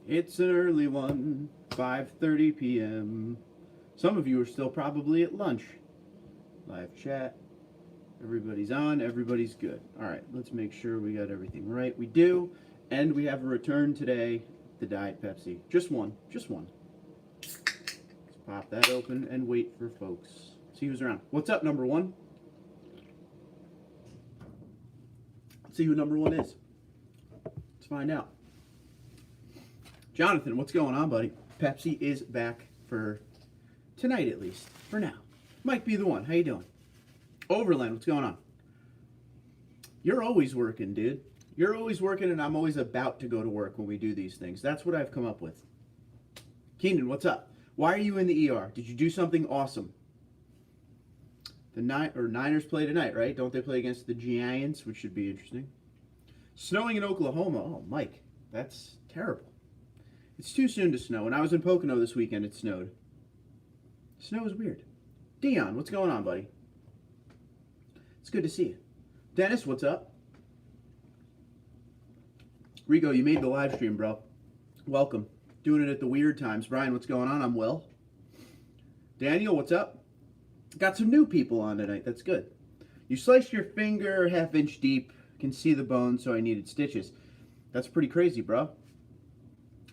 It's an early one, 5:30 p.m. Some of you are still probably at lunch. Live chat. Everybody's on. Everybody's good. All right, let's make sure we got everything right. We do. And we have a return today, the Diet Pepsi. Just one. Just one. Let's pop that open and wait for folks. See who's around. What's up, number one? Let's see who number one is. Let's find out. Jonathan, what's going on, buddy? Pepsi is back for tonight, at least. For now. Might be the one. How you doing? Overland, what's going on? You're always working, dude. You're always working, and I'm always about to go to work when we do these things. That's what I've come up with. Keenan, what's up? Why are you in the ER? Did you do something awesome? The Niners play tonight, right? Don't they play against the Giants, which should be interesting? Snowing in Oklahoma. Oh, Mike, that's terrible. It's too soon to snow. When I was in Pocono this weekend, it snowed. Snow is weird. Dion, what's going on, buddy? It's good to see you. Dennis, what's up? Rico, you made the live stream, bro. Welcome. Doing it at the weird times. Brian, what's going on? I'm well. Daniel, what's up? Got some new people on tonight. That's good. You sliced your finger half-inch deep. Can see the bone, so I needed stitches. That's pretty crazy, bro.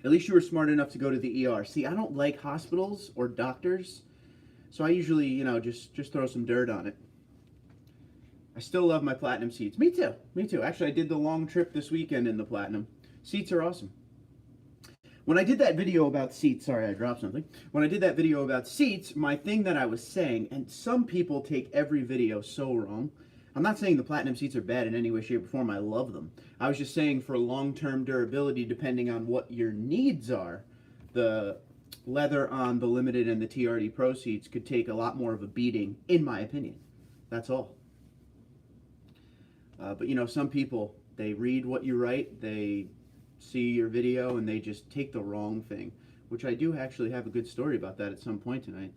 At least you were smart enough to go to the ER. See, I don't like hospitals or doctors, so I usually, just throw some dirt on it. I still love my Platinum seats. Me too. Me too. Actually, I did the long trip this weekend in the Platinum. Seats are awesome. When I did that video about seats, sorry, I dropped something. When I did that video about seats, my thing that I was saying, and some people take every video so wrong. I'm not saying the Platinum seats are bad in any way, shape, or form. I love them. I was just saying for long-term durability, depending on what your needs are, the leather on the Limited and the TRD Pro seats could take a lot more of a beating, in my opinion. That's all. But, some people, they read what you write, they see your video, and they just take the wrong thing, which I do actually have a good story about that at some point tonight.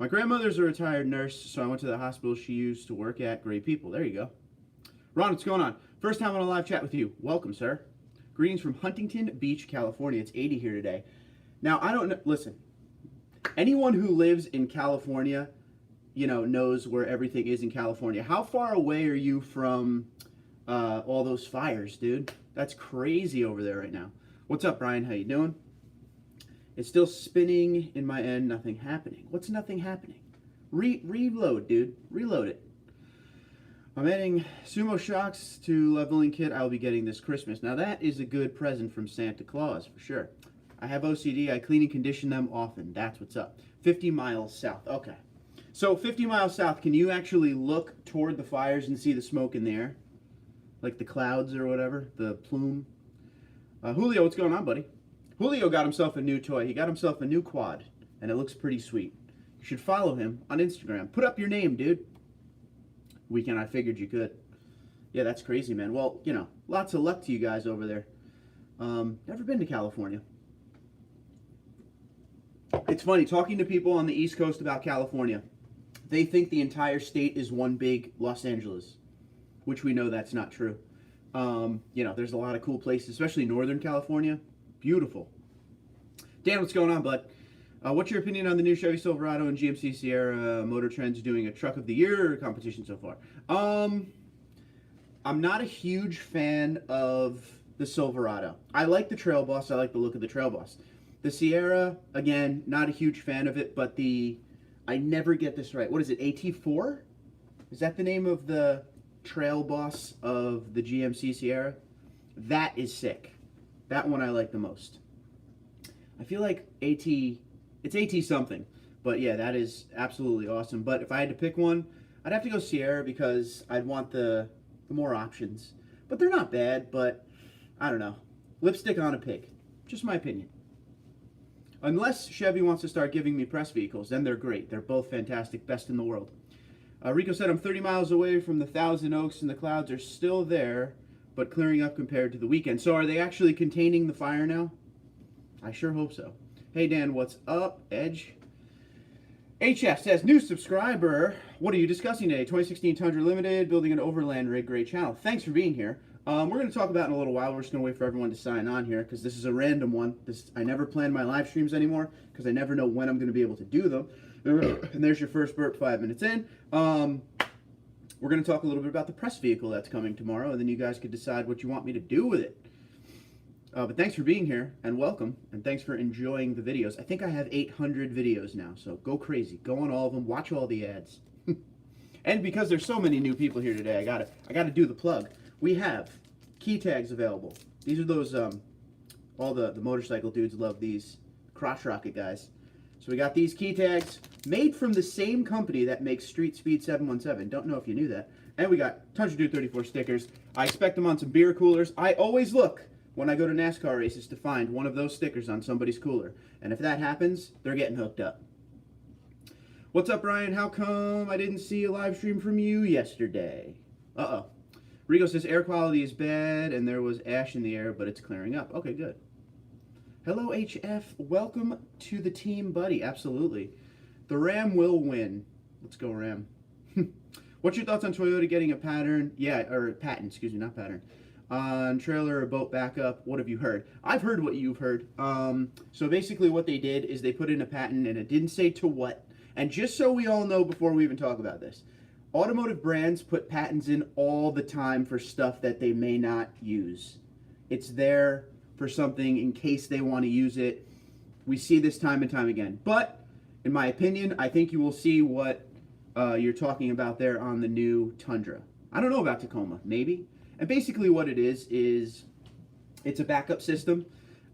My grandmother's a retired nurse, so I went to the hospital she used to work at. Great people. There you go. Ron, what's going on? First time on a live chat with you. Welcome, sir. Greetings from Huntington Beach, California. It's 80 here today. Now, I don't know. Listen, anyone who lives in California, knows where everything is in California. How far away are you from all those fires, dude? That's crazy over there right now. What's up, Brian? How you doing? It's still spinning in my end. Nothing happening. What's nothing happening? Reload, dude. Reload it. I'm adding Sumo Shocks to leveling kit I'll be getting this Christmas. Now that is a good present from Santa Claus, for sure. I have OCD. I clean and condition them often. That's what's up. 50 miles south. Okay. So 50 miles south, can you actually look toward the fires and see the smoke in the air? Like the clouds or whatever? The plume? Julio, what's going on, buddy? Julio got himself a new toy. He got himself a new quad, and it looks pretty sweet. You should follow him on Instagram. Put up your name, dude. Weekend, I figured you could. Yeah, that's crazy, man. Well, lots of luck to you guys over there. Never been to California. It's funny, talking to people on the East Coast about California, they think the entire state is one big Los Angeles, which we know that's not true. There's a lot of cool places, especially Northern California. Beautiful. Dan, what's going on, bud? What's your opinion on the new Chevy Silverado and GMC Sierra Motor Trend's doing a Truck of the Year competition so far? I'm not a huge fan of the Silverado. I like the Trail Boss. I like the look of the Trail Boss. The Sierra, again, not a huge fan of it, but I never get this right. What is it, AT4? Is that the name of the Trail Boss of the GMC Sierra? That is sick. That one I like the most. I feel like it's AT something, but yeah, that is absolutely awesome. But if I had to pick one, I'd have to go Sierra because I'd want the more options. But they're not bad, but I don't know. Lipstick on a pig. Just my opinion. Unless Chevy wants to start giving me press vehicles, then they're great. They're both fantastic, best in the world. Rico said, I'm 30 miles away from the Thousand Oaks and the clouds are still there, but clearing up compared to the weekend. So are they actually containing the fire now? I sure hope so. Hey, Dan, what's up? Edge. HF says, new subscriber. What are you discussing today? 2016 Tundra Limited, building an overland rig. Great channel. Thanks for being here. We're going to talk about in a little while. We're just going to wait for everyone to sign on here because this is a random one. I never plan my live streams anymore because I never know when I'm going to be able to do them. And there's your first burp 5 minutes in. We're going to talk a little bit about the press vehicle that's coming tomorrow, and then you guys could decide what you want me to do with it. But thanks for being here, and welcome, and thanks for enjoying the videos. I think I have 800 videos now, so go crazy. Go on all of them. Watch all the ads. And because there's so many new people here today, I gotta do the plug. We have Keytags available. These are those, all the motorcycle dudes love these crotch rocket guys. So we got these Keytags made from the same company that makes Street Speed 717. Don't know if you knew that. And we got TundraDude34 stickers. I expect them on some beer coolers. I always look when I go to NASCAR races to find one of those stickers on somebody's cooler. And if that happens, they're getting hooked up. What's up, Ryan? How come I didn't see a live stream from you yesterday? Uh-oh. Rigo says air quality is bad and there was ash in the air, but it's clearing up. Okay, good. Hello, HF. Welcome to the team, buddy. Absolutely. The Ram will win. Let's go, Ram. What's your thoughts on Toyota getting a pattern? Yeah, or patent, excuse me, not pattern. On trailer or boat backup, what have you heard? I've heard what you've heard. So basically what they did is they put in a patent and it didn't say to what. And just so we all know before we even talk about this, automotive brands put patents in all the time for stuff that they may not use. It's there for something in case they want to use it. We see this time and time again. But, in my opinion, I think you will see what you're talking about there on the new Tundra. I don't know about Tacoma, maybe. And basically what it is it's a backup system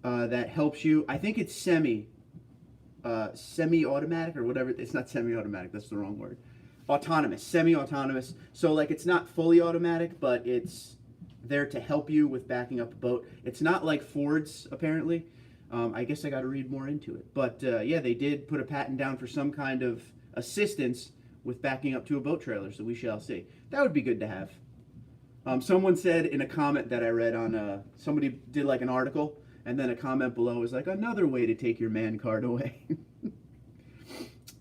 that helps you. I think it's semi-automatic or whatever. It's not semi-automatic, that's the wrong word. Autonomous, semi-autonomous. So like it's not fully automatic, but it's there to help you with backing up a boat. It's not like Ford's, apparently. I guess I got to read more into it. But yeah, they did put a patent down for some kind of assistance with backing up to a boat trailer, so we shall see. That would be good to have. Someone said in a comment that I read on, somebody did like an article, and then a comment below was like, another way to take your man card away.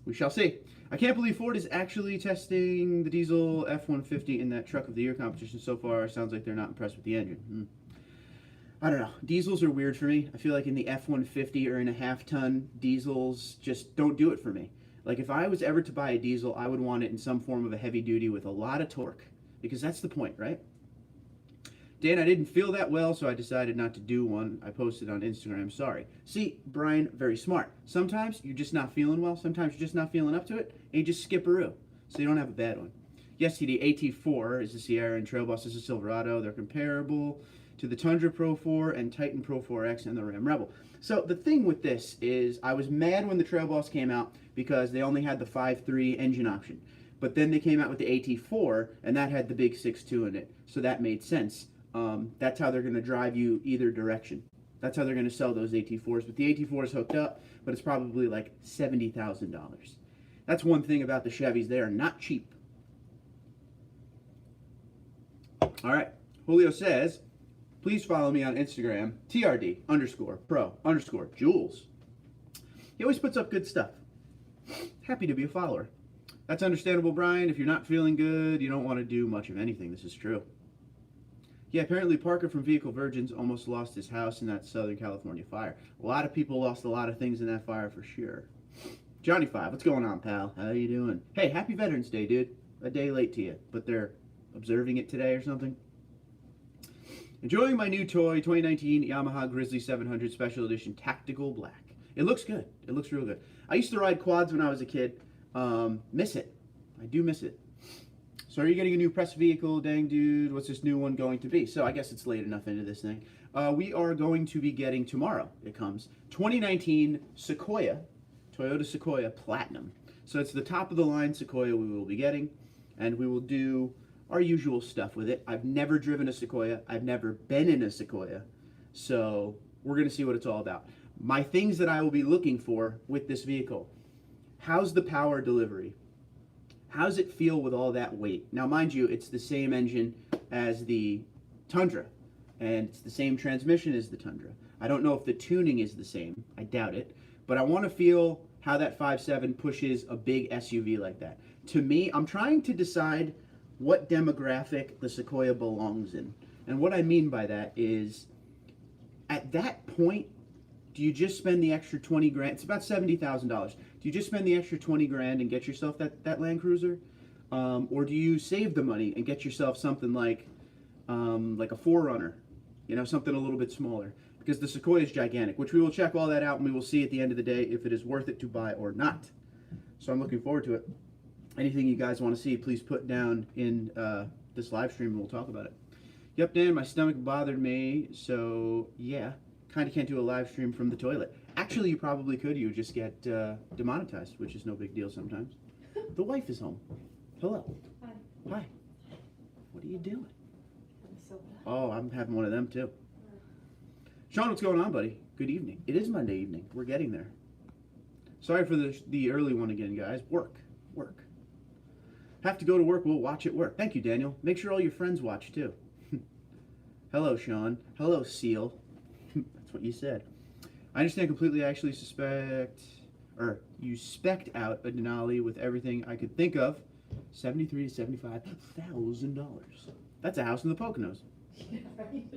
We shall see. I can't believe Ford is actually testing the diesel F-150 in that truck of the year competition so far. Sounds like they're not impressed with the engine. I don't know. Diesels are weird for me. I feel like in the F-150 or in a half-ton, diesels just don't do it for me. Like if I was ever to buy a diesel, I would want it in some form of a heavy duty with a lot of torque. Because that's the point, right? Dan, I didn't feel that well, so I decided not to do one. I posted on Instagram, sorry. See, Brian, very smart. Sometimes you're just not feeling well. Sometimes you're just not feeling up to it, and you just skip-a-roo. So you don't have a bad one. Yes, the AT4 is the Sierra, and Trail Boss is the Silverado. They're comparable to the Tundra Pro 4 and Titan Pro 4X and the Ram Rebel. So the thing with this is I was mad when the Trail Boss came out because they only had the 5.3 engine option. But then they came out with the AT4, and that had the big 6.2 in it. So that made sense. That's how they're going to drive you either direction. That's how they're going to sell those AT4s. But the AT4 is hooked up, but it's probably like $70,000. That's one thing about the Chevys. They are not cheap. All right. Julio says, please follow me on Instagram, TRD_pro_Jules. He always puts up good stuff. Happy to be a follower. That's understandable, Brian. If you're not feeling good, you don't want to do much of anything. This is true. Yeah, apparently Parker from Vehicle Virgins almost lost his house in that Southern California fire. A lot of people lost a lot of things in that fire for sure. Johnny 5, what's going on, pal? How you doing? Hey, happy Veterans Day, dude. A day late to you, but they're observing it today or something. Enjoying my new toy, 2019 Yamaha Grizzly 700 Special Edition Tactical Black. It looks good. It looks real good. I used to ride quads when I was a kid. Miss it. I do miss it. So are you getting a new press vehicle, dang dude? What's this new one going to be? So I guess it's late enough into this thing. We are going to be getting tomorrow, it comes, 2019 Sequoia, Toyota Sequoia Platinum. So it's the top of the line Sequoia we will be getting, and we will do our usual stuff with it. I've never driven a Sequoia. I've never been in a Sequoia. So we're going to see what it's all about. My things that I will be looking for with this vehicle. How's the power delivery? How's it feel with all that weight? Now, mind you, it's the same engine as the Tundra, and it's the same transmission as the Tundra. I don't know if the tuning is the same. I doubt it. But I want to feel how that 5.7 pushes a big SUV like that. To me, I'm trying to decide what demographic the Sequoia belongs in. And what I mean by that is, at that point, do you just spend the extra 20 grand? It's about $70,000. Do you just spend the extra 20 grand and get yourself that Land Cruiser? Or do you save the money and get yourself something like a 4Runner, something a little bit smaller? Because the Sequoia is gigantic, which we will check all that out, and we will see at the end of the day if it is worth it to buy or not. So I'm looking forward to it. Anything you guys want to see, please put down in this live stream and we'll talk about it. Yep, Dan, my stomach bothered me, so yeah, kind of can't do a live stream from the toilet. Actually, you probably could. You would just get demonetized, which is no big deal sometimes. The wife is home. Hello. Hi. Hi. What are you doing? I'm so bad. Oh, I'm having one of them too. Sean, what's going on, buddy? Good evening. It is Monday evening. We're getting there. Sorry for the early one again, guys. Work. Have to go to work. We'll watch at work. Thank you, Daniel. Make sure all your friends watch too. Hello, Sean. Hello, Seal. That's what you said. I understand completely. I actually you spec'd out a Denali with everything I could think of. $73,000 to $75,000. That's a house in the Poconos. Yeah, right.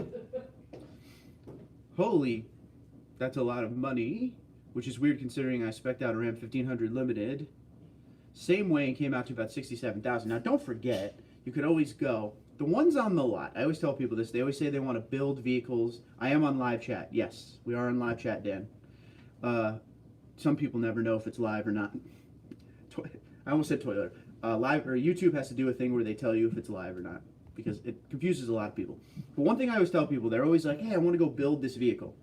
Holy, that's a lot of money, which is weird considering I spec'd out a Ram 1500 Limited. Same way and came out to about $67,000. Now, don't forget, you could always go. The ones on the lot, I always tell people this, they always say they want to build vehicles. I am on live chat. Yes, we are on live chat, Dan. Some people never know if it's live or not. I almost said Toyota. Live or YouTube has to do a thing where they tell you if it's live or not, because it confuses a lot of people. But one thing I always tell people, they're always like, hey, I want to go build this vehicle.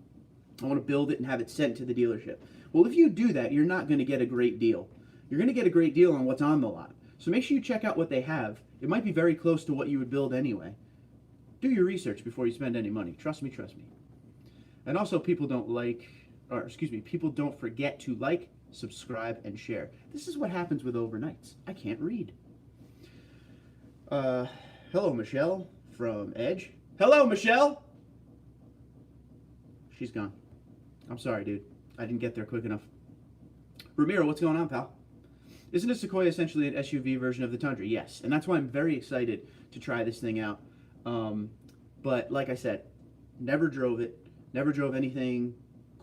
I want to build it and have it sent to the dealership. Well, if you do that, you're not going to get a great deal. You're going to get a great deal on what's on the lot. So make sure you check out what they have. It might be very close to what you would build anyway. Do your research before you spend any money. Trust me. And also, people don't forget to like, subscribe, and share. This is what happens with overnights. I can't read. Hello, Michelle from Edge. Hello, Michelle! She's gone. I'm sorry, dude. I didn't get there quick enough. Ramiro, what's going on, pal? Isn't a Sequoia essentially an SUV version of the Tundra? Yes, and that's why I'm very excited to try this thing out. But like I said, never drove it. Never drove anything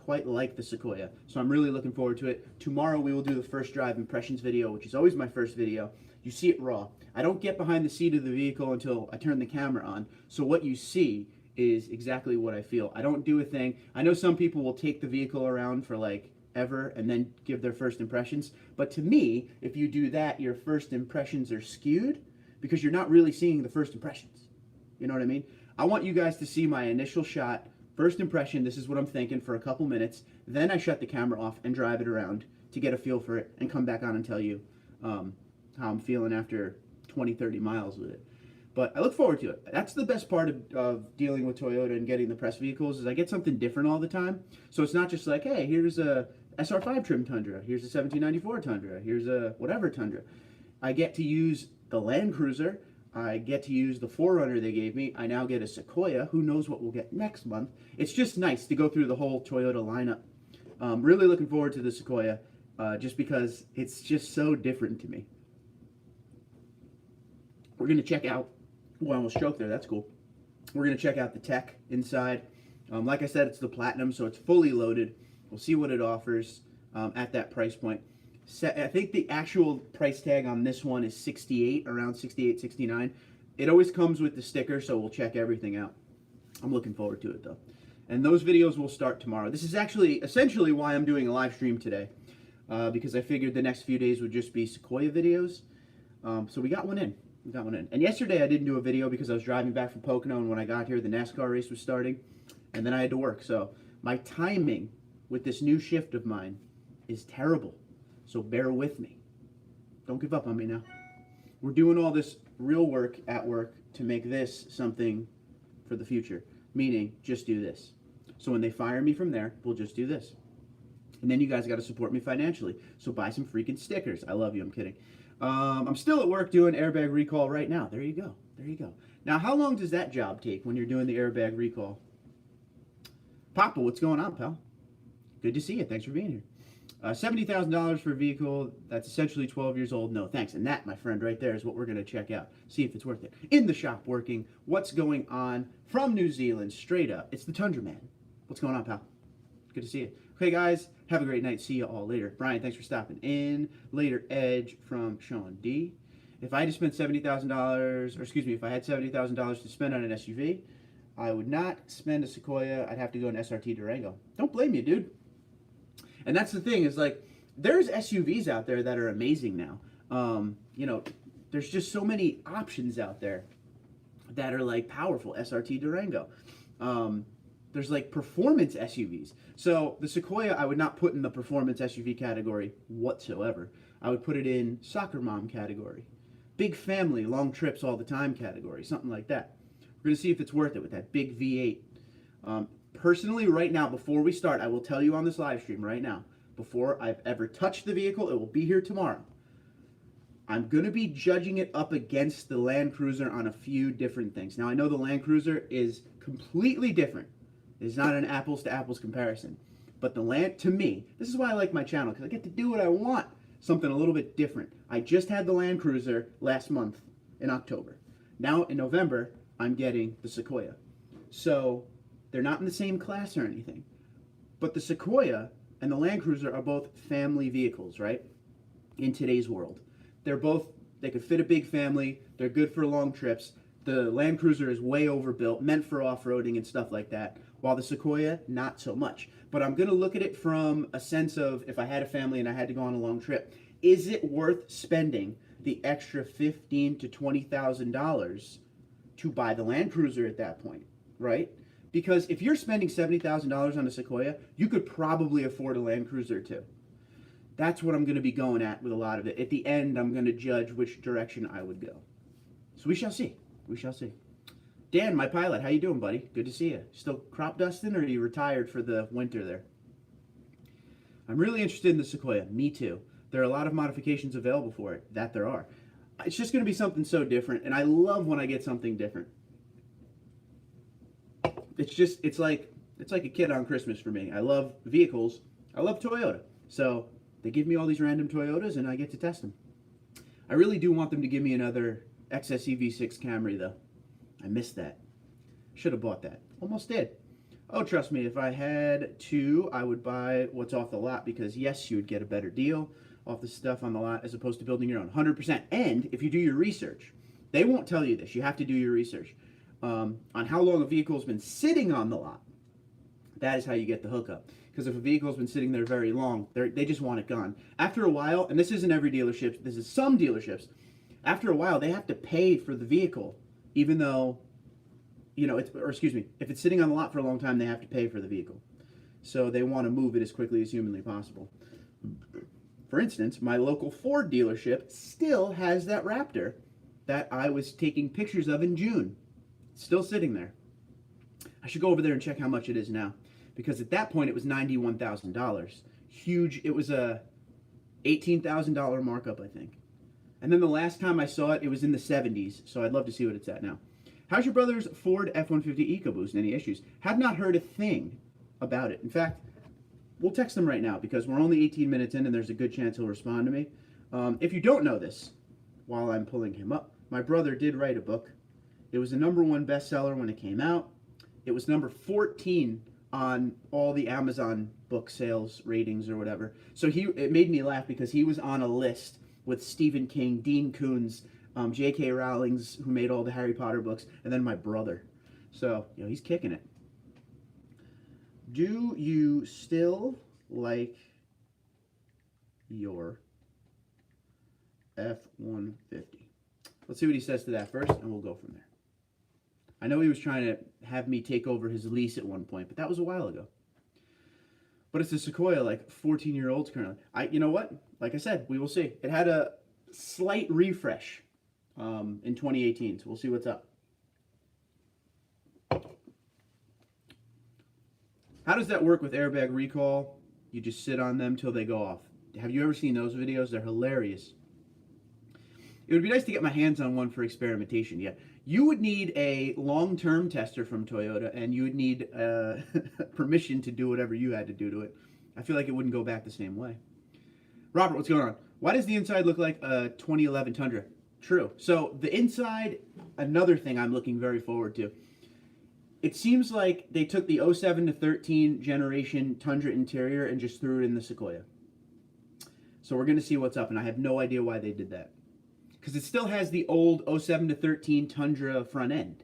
quite like the Sequoia. So I'm really looking forward to it. Tomorrow we will do the first drive impressions video, which is always my first video. You see it raw. I don't get behind the seat of the vehicle until I turn the camera on. So what you see is exactly what I feel. I don't do a thing. I know some people will take the vehicle around for like ever and then give their first impressions. But to me, if you do that, your first impressions are skewed because you're not really seeing the first impressions. You know what I mean? I want you guys to see my initial shot, first impression, this is what I'm thinking for a couple minutes. Then I shut the camera off and drive it around to get a feel for it and come back on and tell you how I'm feeling after 20, 30 miles with it. But I look forward to it. That's the best part of dealing with Toyota and getting the press vehicles is I get something different all the time. So it's not just like, hey, here's a SR5 trim Tundra, here's a 1794 Tundra, here's a whatever Tundra. I get to use the Land Cruiser, I get to use the 4Runner they gave me, I now get a Sequoia, who knows what we'll get next month. It's just nice to go through the whole Toyota lineup. Really looking forward to the Sequoia, just because it's just so different to me. We're going to check out, oh, I almost choked there, that's cool. We're going to check out the tech inside. Like I said, it's the Platinum, so it's fully loaded. We'll see what it offers at that price point. I think the actual price tag on this one is $68, around $68, $69. It always comes with the sticker, so we'll check everything out. I'm looking forward to it, though. And those videos will start tomorrow. This is actually essentially why I'm doing a live stream today, because I figured the next few days would just be Sequoia videos. So we got one in. And yesterday I didn't do a video because I was driving back from Pocono, and when I got here, the NASCAR race was starting, and then I had to work. So my timing with this new shift of mine is terrible. So bear with me. Don't give up on me now. We're doing all this real work at work to make this something for the future. Meaning, just do this. So when they fire me from there, we'll just do this. And then you guys got to support me financially. So buy some freaking stickers. I love you. I'm kidding. I'm still at work doing airbag recall right now. There you go. There you go. Now, how long does that job take when you're doing the airbag recall? Papa, what's going on, pal? Good to see you. Thanks for being here. $70,000 for a vehicle that's essentially 12 years old. No, thanks. And that, my friend, right there is what we're going to check out. See if it's worth it. In the shop working, what's going on from New Zealand, straight up. It's the Tundra Man. What's going on, pal? Good to see you. Okay, guys, have a great night. See you all later. Brian, thanks for stopping in. Later, Edge from Sean D. If I had to spend $70,000, or excuse me, if I had $70,000 to spend on an SUV, I would not spend a Sequoia. I'd have to go an SRT Durango. Don't blame you, dude. And that's the thing, is like, there's SUVs out there that are amazing now. You know, there's just so many options out there that are like powerful. SRT Durango. There's like performance SUVs. So the Sequoia I would not put in the performance SUV category whatsoever. I would put it in soccer mom category. Big family, long trips all the time category. Something like that. We're going to see if it's worth it with that big V8. Personally, right now, before we start, I will tell you on this live stream right now, before I've ever touched the vehicle, it will be here tomorrow. I'm going to be judging it up against the Land Cruiser on a few different things. Now, I know the Land Cruiser is completely different. It's not an apples to apples comparison. But the Land, to me, this is why I like my channel, because I get to do what I want. Something a little bit different. I just had the Land Cruiser last month in October. Now, in November, I'm getting the Sequoia. So they're not in the same class or anything. But the Sequoia and the Land Cruiser are both family vehicles, right? In today's world. They could fit a big family. They're good for long trips. The Land Cruiser is way overbuilt, meant for off-roading and stuff like that. While the Sequoia, not so much. But I'm going to look at it from a sense of, if I had a family and I had to go on a long trip, is it worth spending the extra $15,000 to $20,000 to buy the Land Cruiser at that point, right? Because if you're spending $70,000 on a Sequoia, you could probably afford a Land Cruiser too. That's what I'm going to be going at with a lot of it. At the end, I'm going to judge which direction I would go. So we shall see. We shall see. Dan, my pilot, how you doing, buddy? Good to see you. Still crop dusting, or are you retired for the winter there? I'm really interested in the Sequoia. Me too. There are a lot of modifications available for it. That there are. It's just going to be something so different, and I love when I get something different. It's like a kid on Christmas for me. I love vehicles. I love Toyota. So they give me all these random Toyotas, and I get to test them. I really do want them to give me another XSE V6 Camry, though. I missed that. Should have bought that. Almost did. Oh, trust me, if I had to, I would buy what's off the lot, because yes, you would get a better deal off the stuff on the lot as opposed to building your own. 100%. And if you do your research, they won't tell you this. You have to do your research on how long a vehicle's been sitting on the lot. That is how you get the hookup. Because if a vehicle's been sitting there very long, they just want it gone. After a while, and this isn't every dealership, this is some dealerships, after a while, they have to pay for the vehicle, even though, you know, if it's sitting on the lot for a long time, they have to pay for the vehicle. So they want to move it as quickly as humanly possible. For instance, my local Ford dealership still has that Raptor that I was taking pictures of in June. It's still sitting there. I should go over there and check how much it is now, because at that point it was $91,000. Huge. It was a $18,000 markup, I think. And then the last time I saw it, it was in the 70s, so I'd love to see what it's at now. How's your brother's Ford F-150 EcoBoost? Any issues? Have not heard a thing about it. In fact, we'll text him right now, because we're only 18 minutes in and there's a good chance he'll respond to me. If you don't know this, while I'm pulling him up, my brother did write a book. It was a #1 bestseller when it came out. It was number 14 on all the Amazon book sales ratings or whatever. So it made me laugh, because he was on a list with Stephen King, Dean Koontz, J.K. Rowling's, who made all the Harry Potter books, and then my brother. So, you know, he's kicking it. Do you still like your F-150? Let's see what he says to that first, and we'll go from there. I know he was trying to have me take over his lease at one point, but that was a while ago. But it's a Sequoia, like 14-year-olds currently. You know what? Like I said, we will see. It had a slight refresh in 2018, so we'll see what's up. How does that work with airbag recall? You just sit on them till they go off. Have you ever seen those videos? They're hilarious. It would be nice to get my hands on one for experimentation. Yeah, you would need a long-term tester from Toyota, and you would need permission to do whatever you had to do to it. I feel like it wouldn't go back the same way. Robert, what's going on? Why does the inside look like a 2011 Tundra? True. So the inside, another thing I'm looking very forward to. It seems like they took the 07 to 13 generation Tundra interior and just threw it in the Sequoia. So we're going to see what's up, and I have no idea why they did that. Because it still has the old 07 to 13 Tundra front end.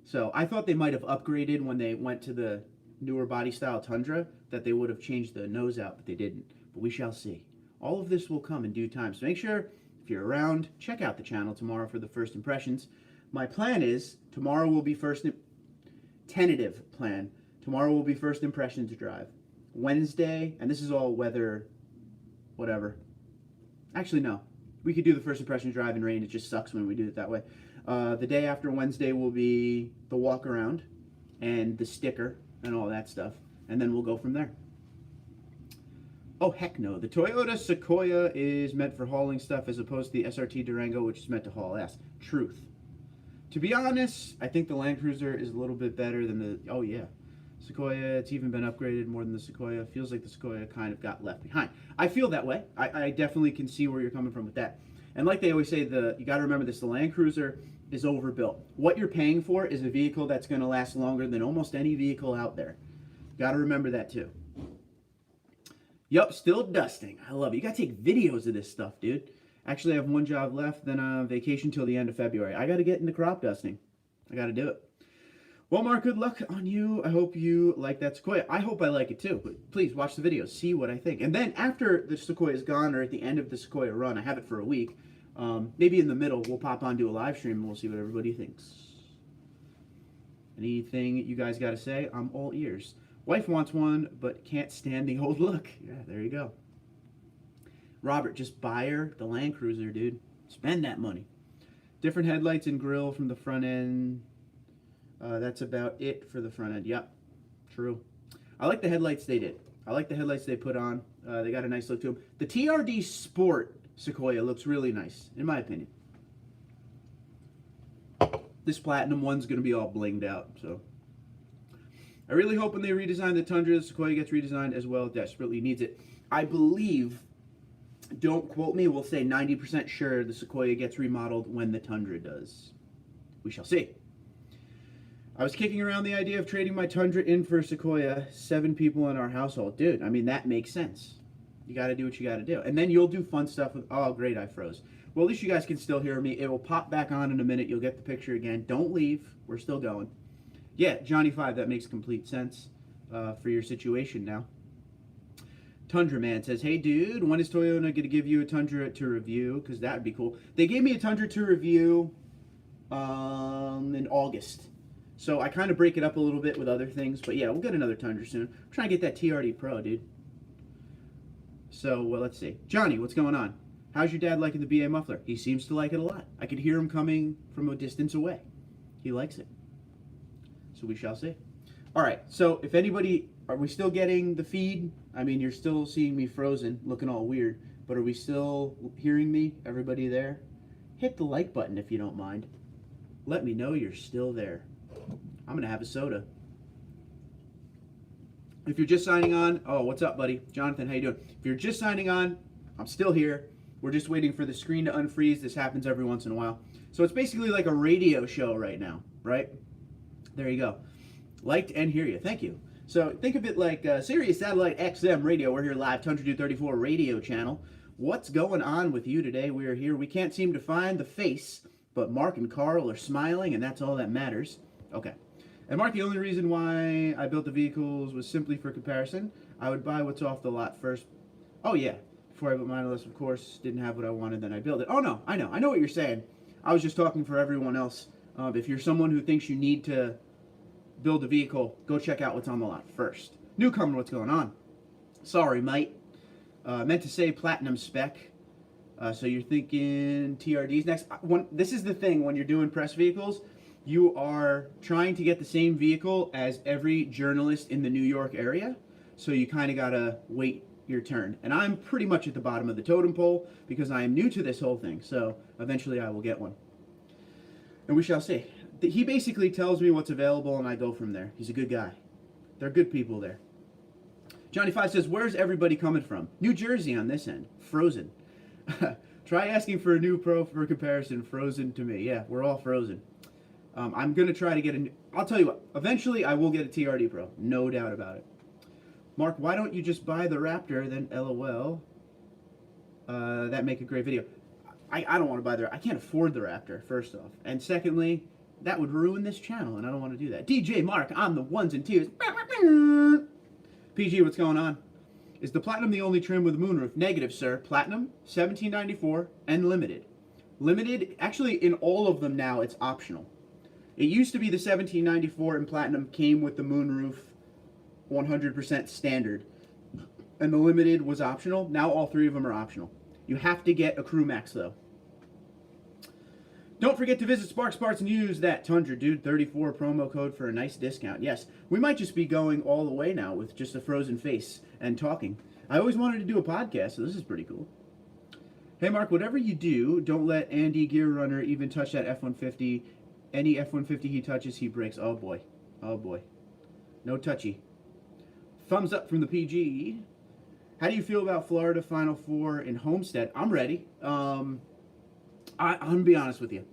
So I thought they might have upgraded when they went to the newer body style Tundra, that they would have changed the nose out, but they didn't. But we shall see. All of this will come in due time. So make sure, if you're around, check out the channel tomorrow for the first impressions. My plan is, tomorrow will be tentative plan. Tomorrow will be first impressions drive. Wednesday, and this is all weather, whatever. Actually, no. We could do the first impressions drive in rain. It just sucks when we do it that way. The day after Wednesday will be the walk around and the sticker and all that stuff. And then we'll go from there. Oh, heck no. The Toyota Sequoia is meant for hauling stuff as opposed to the SRT Durango, which is meant to haul ass. Truth. To be honest, I think the Land Cruiser is a little bit better than the... Oh, yeah. Sequoia, it's even been upgraded more than the Sequoia. Feels like the Sequoia kind of got left behind. I feel that way. I definitely can see where you're coming from with that. And like they always say, you got to remember this, the Land Cruiser is overbuilt. What you're paying for is a vehicle that's going to last longer than almost any vehicle out there. Got to remember that too. Yup, still dusting. I love it. You got to take videos of this stuff, dude. Actually, I have one job left, then vacation till the end of February. I got to get into crop dusting. I got to do it. Well, Mark, good luck on you. I hope you like that Sequoia. I hope I like it too, but please watch the video, see what I think. And then after the Sequoia is gone, or at the end of the Sequoia run, I have it for a week, maybe in the middle, we'll pop on, do a live stream, and we'll see what everybody thinks. Anything you guys got to say? I'm all ears. Wife wants one, but can't stand the old look. Yeah, there you go. Robert, just buy her the Land Cruiser, dude. Spend that money. Different headlights and grill from the front end. That's about it for the front end. Yep, true. I like the headlights they did. I like the headlights they put on. They got a nice look to them. The TRD Sport Sequoia looks really nice, in my opinion. This Platinum one's going to be all blinged out, so. I really hope when they redesign the Tundra, the Sequoia gets redesigned as well. Desperately needs it. I believe, don't quote me, we'll say 90% sure the Sequoia gets remodeled when the Tundra does. We shall see. I was kicking around the idea of trading my Tundra in for a Sequoia. 7 people in our household. Dude, I mean, that makes sense. You got to do what you got to do. And then you'll do fun stuff with... Oh, great, I froze. Well, at least you guys can still hear me. It will pop back on in a minute. You'll get the picture again. Don't leave. We're still going. Yeah, Johnny5, that makes complete sense for your situation now. Tundra Man says, hey, dude, when is Toyota going to give you a Tundra to review? Because that would be cool. They gave me a Tundra to review in August. So I kind of break it up a little bit with other things. But yeah, we'll get another Tundra soon. I'm trying to get that TRD Pro, dude. So, well, let's see. Johnny, what's going on? How's your dad liking the BA muffler? He seems to like it a lot. I could hear him coming from a distance away. He likes it. So we shall see. All right, so if anybody, are we still getting the feed? I mean, you're still seeing me frozen, looking all weird, but are we still hearing me? Everybody there? Hit the like button if you don't mind. Let me know you're still there. I'm gonna have a soda. If you're just signing on, oh, what's up, buddy? Jonathan, how you doing? If you're just signing on, I'm still here. We're just waiting for the screen to unfreeze. This happens every once in a while. So it's basically like a radio show right now, right? There you go. Liked and hear you. Thank you. So think of it like Sirius Satellite XM Radio. We're here live, TundraDude34 radio channel. What's going on with you today? We are here. We can't seem to find the face, but Mark and Carl are smiling, and that's all that matters. Okay. And Mark, the only reason why I built the vehicles was simply for comparison. I would buy what's off the lot first. Oh, yeah. Before I built mine, unless, of course, didn't have what I wanted, then I built it. Oh, no. I know what you're saying. I was just talking for everyone else. If you're someone who thinks you need to build a vehicle, go check out what's on the lot first. Newcomer, what's going on? Sorry, mate. Meant to say platinum spec. So you're thinking TRDs next. This is the thing when you're doing press vehicles. You are trying to get the same vehicle as every journalist in the New York area. So you kind of got to wait your turn. And I'm pretty much at the bottom of the totem pole because I am new to this whole thing. So eventually I will get one. And we shall see. He basically tells me what's available and I go from there. He's a good guy. They're good people there. Johnny 5 says, where's everybody coming from? New Jersey on this end. Frozen. Try asking for a new pro for comparison. Frozen to me. Yeah, we're all frozen. I'm going to try to get a new... I'll tell you what. Eventually, I will get a TRD Pro. No doubt about it. Mark, why don't you just buy the Raptor, then LOL? That make a great video. I don't want to buy the... I can't afford the Raptor, first off. And secondly, that would ruin this channel, and I don't want to do that. DJ Mark on the ones and twos. PG, what's going on? Is the Platinum the only trim with a moonroof? Negative, sir. Platinum, 1794, and Limited. Limited, actually, in all of them now, it's optional. It used to be the 1794 and Platinum came with the moonroof 100% standard. And the Limited was optional. Now all three of them are optional. You have to get a Crew Max, though. Don't forget to visit Sparks Parts and use that TundraDude34 promo code for a nice discount. Yes, we might just be going all the way now with just a frozen face and talking. I always wanted to do a podcast, so this is pretty cool. Hey, Mark, whatever you do, don't let Andy Gear Runner even touch that F-150. Any F-150 he touches, he breaks. Oh, boy. Oh, boy. No touchy. Thumbs up from the PG. How do you feel about Florida Final Four in Homestead? I'm ready. I'm going to be honest with you.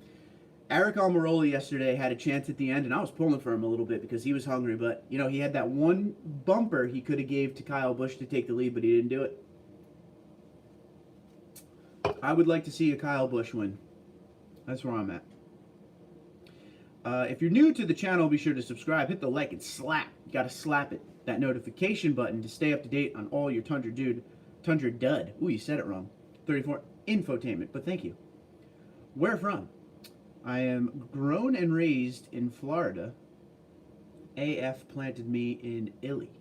Eric Almirola yesterday had a chance at the end, and I was pulling for him a little bit because he was hungry. But, you know, he had that one bumper he could have gave to Kyle Busch to take the lead, but he didn't do it. I would like to see a Kyle Busch win. That's where I'm at. If you're new to the channel, be sure to subscribe, hit the like, and slap. You got to slap it. That notification button to stay up to date on all your TundraDud. Ooh, you said it wrong. 34 infotainment, but thank you. Where from? I am grown and raised in Florida. AF planted me in Illy.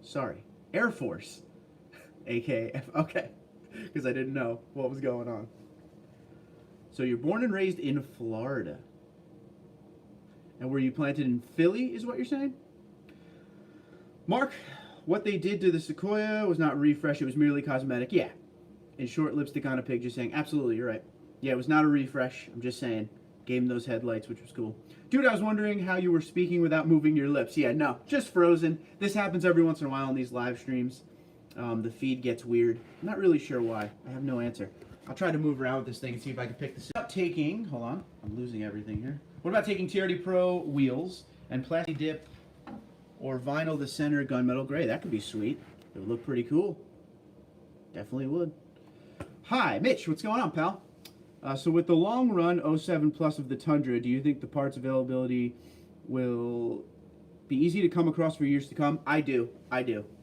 Sorry. Air Force. AKF. Okay. Because I didn't know what was going on. So you're born and raised in Florida. And were you planted in Philly, is what you're saying? Mark, what they did to the Sequoia was not refresh, it was merely cosmetic. Yeah. In short, lipstick on a pig, just saying. Absolutely, you're right. Yeah, it was not a refresh. I'm just saying. Gave him those headlights, which was cool. Dude, I was wondering how you were speaking without moving your lips. Yeah, no, just frozen. This happens every once in a while on these live streams. The feed gets weird. I'm not really sure why. I have no answer. I'll try to move around with this thing and see if I can pick this up. Hold on. I'm losing everything here. What about taking TRD Pro wheels and plastic dip or vinyl the center gunmetal gray? That could be sweet. It would look pretty cool. Definitely would. Hi, Mitch. What's going on, pal? So with the long run 07 Plus of the Tundra, do you think the parts availability will be easy to come across for years to come? I do,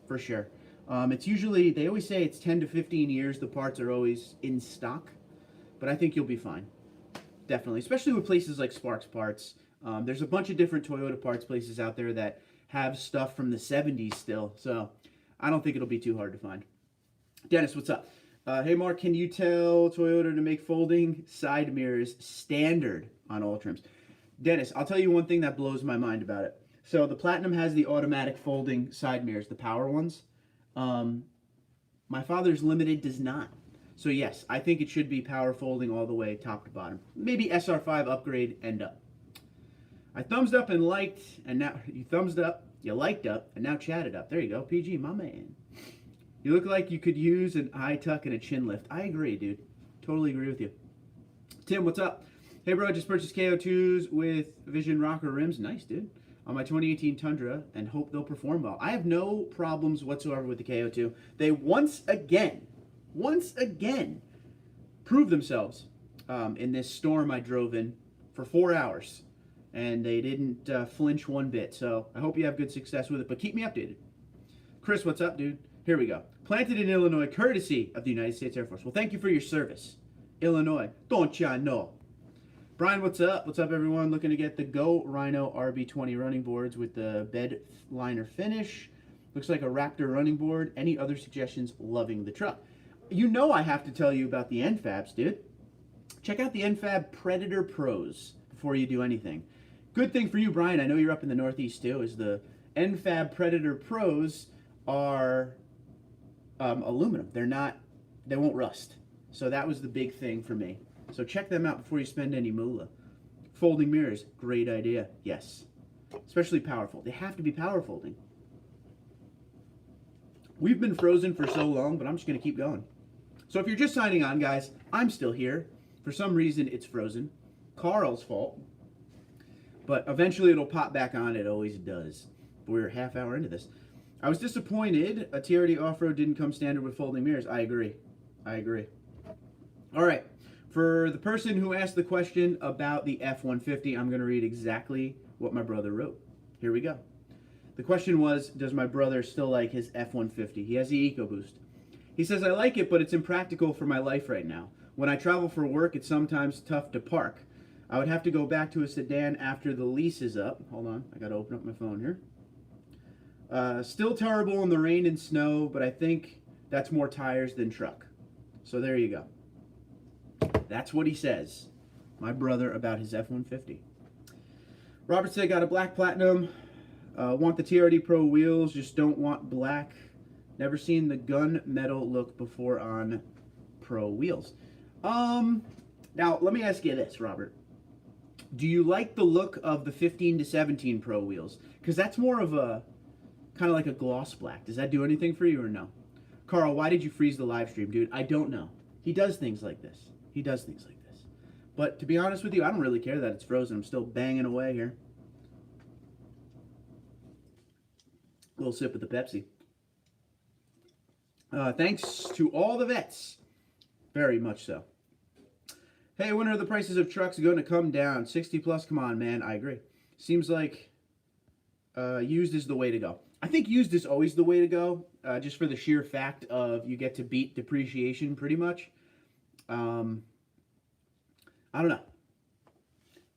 for sure. It's usually, they always say it's 10 to 15 years the parts are always in stock, but I think you'll be fine. Definitely, especially with places like Sparks Parts. There's a bunch of different Toyota parts places out there that have stuff from the 70s still, so I don't think it'll be too hard to find. Dennis, what's up? Hey Mark, can you tell Toyota to make folding side mirrors standard on all trims? Dennis, I'll tell you one thing that blows my mind about it. So the Platinum has the automatic folding side mirrors, the power ones. My father's Limited does not. So yes, I think it should be power folding all the way top to bottom. Maybe SR5 upgrade and up. I thumbs up and liked, and now you thumbs up, you liked up, and now chatted up. There you go, PG, my man. You look like you could use an eye tuck and a chin lift. I agree, dude. Totally agree with you. Tim, what's up? Hey, bro, I just purchased KO2s with Vision Rocker rims. Nice, dude. On my 2018 Tundra, and hope they'll perform well. I have no problems whatsoever with the KO2. They once again, proved themselves in this storm I drove in for 4 hours. And they didn't flinch one bit. So I hope you have good success with it, but keep me updated. Chris, what's up, dude? Here we go. Planted in Illinois, courtesy of the United States Air Force. Well, thank you for your service. Illinois, don't ya know? Brian, what's up? What's up, everyone? Looking to get the Go Rhino RB20 running boards with the bed liner finish. Looks like a Raptor running board. Any other suggestions? Loving the truck. You know I have to tell you about the NFABs, dude. Check out the NFAB Predator Pros before you do anything. Good thing for you, Brian, I know you're up in the Northeast too, is the NFAB Predator Pros are aluminum. They won't rust. So that was the big thing for me. So check them out before you spend any moolah. Folding mirrors, great idea. Yes. Especially powerful. They have to be power folding. We've been frozen for so long, but I'm just going to keep going. So if you're just signing on, guys, I'm still here. For some reason, it's frozen. Carl's fault. But eventually it'll pop back on. It always does. We're a half hour into this. I was disappointed a TRD off-road didn't come standard with folding mirrors. I agree. All right. For the person who asked the question about the F-150, I'm going to read exactly what my brother wrote. Here we go. The question was, does my brother still like his F-150? He has the EcoBoost. He says, I like it, but it's impractical for my life right now. When I travel for work, it's sometimes tough to park. I would have to go back to a sedan after the lease is up. Hold on, I gotta open up my phone here. Still terrible in the rain and snow, but I think that's more tires than truck. So there you go. That's what he says, my brother, about his F-150. Robert said, got a black Platinum. Want the TRD Pro wheels, just don't want black. Never seen the gunmetal look before on Pro wheels. Now, let me ask you this, Robert. Do you like the look of the 15 to 17 Pro wheels? Because that's more of a, kind of like a gloss black. Does that do anything for you or no? Carl, why did you freeze the live stream, dude? I don't know. He does things like this. But to be honest with you, I don't really care that it's frozen. I'm still banging away here. A little sip of the Pepsi. Thanks to all the vets. Very much so. Hey, when are the prices of trucks going to come down? 60 plus, come on, man. I agree. Seems like used is the way to go. I think used is always the way to go, just for the sheer fact of you get to beat depreciation pretty much. I don't know.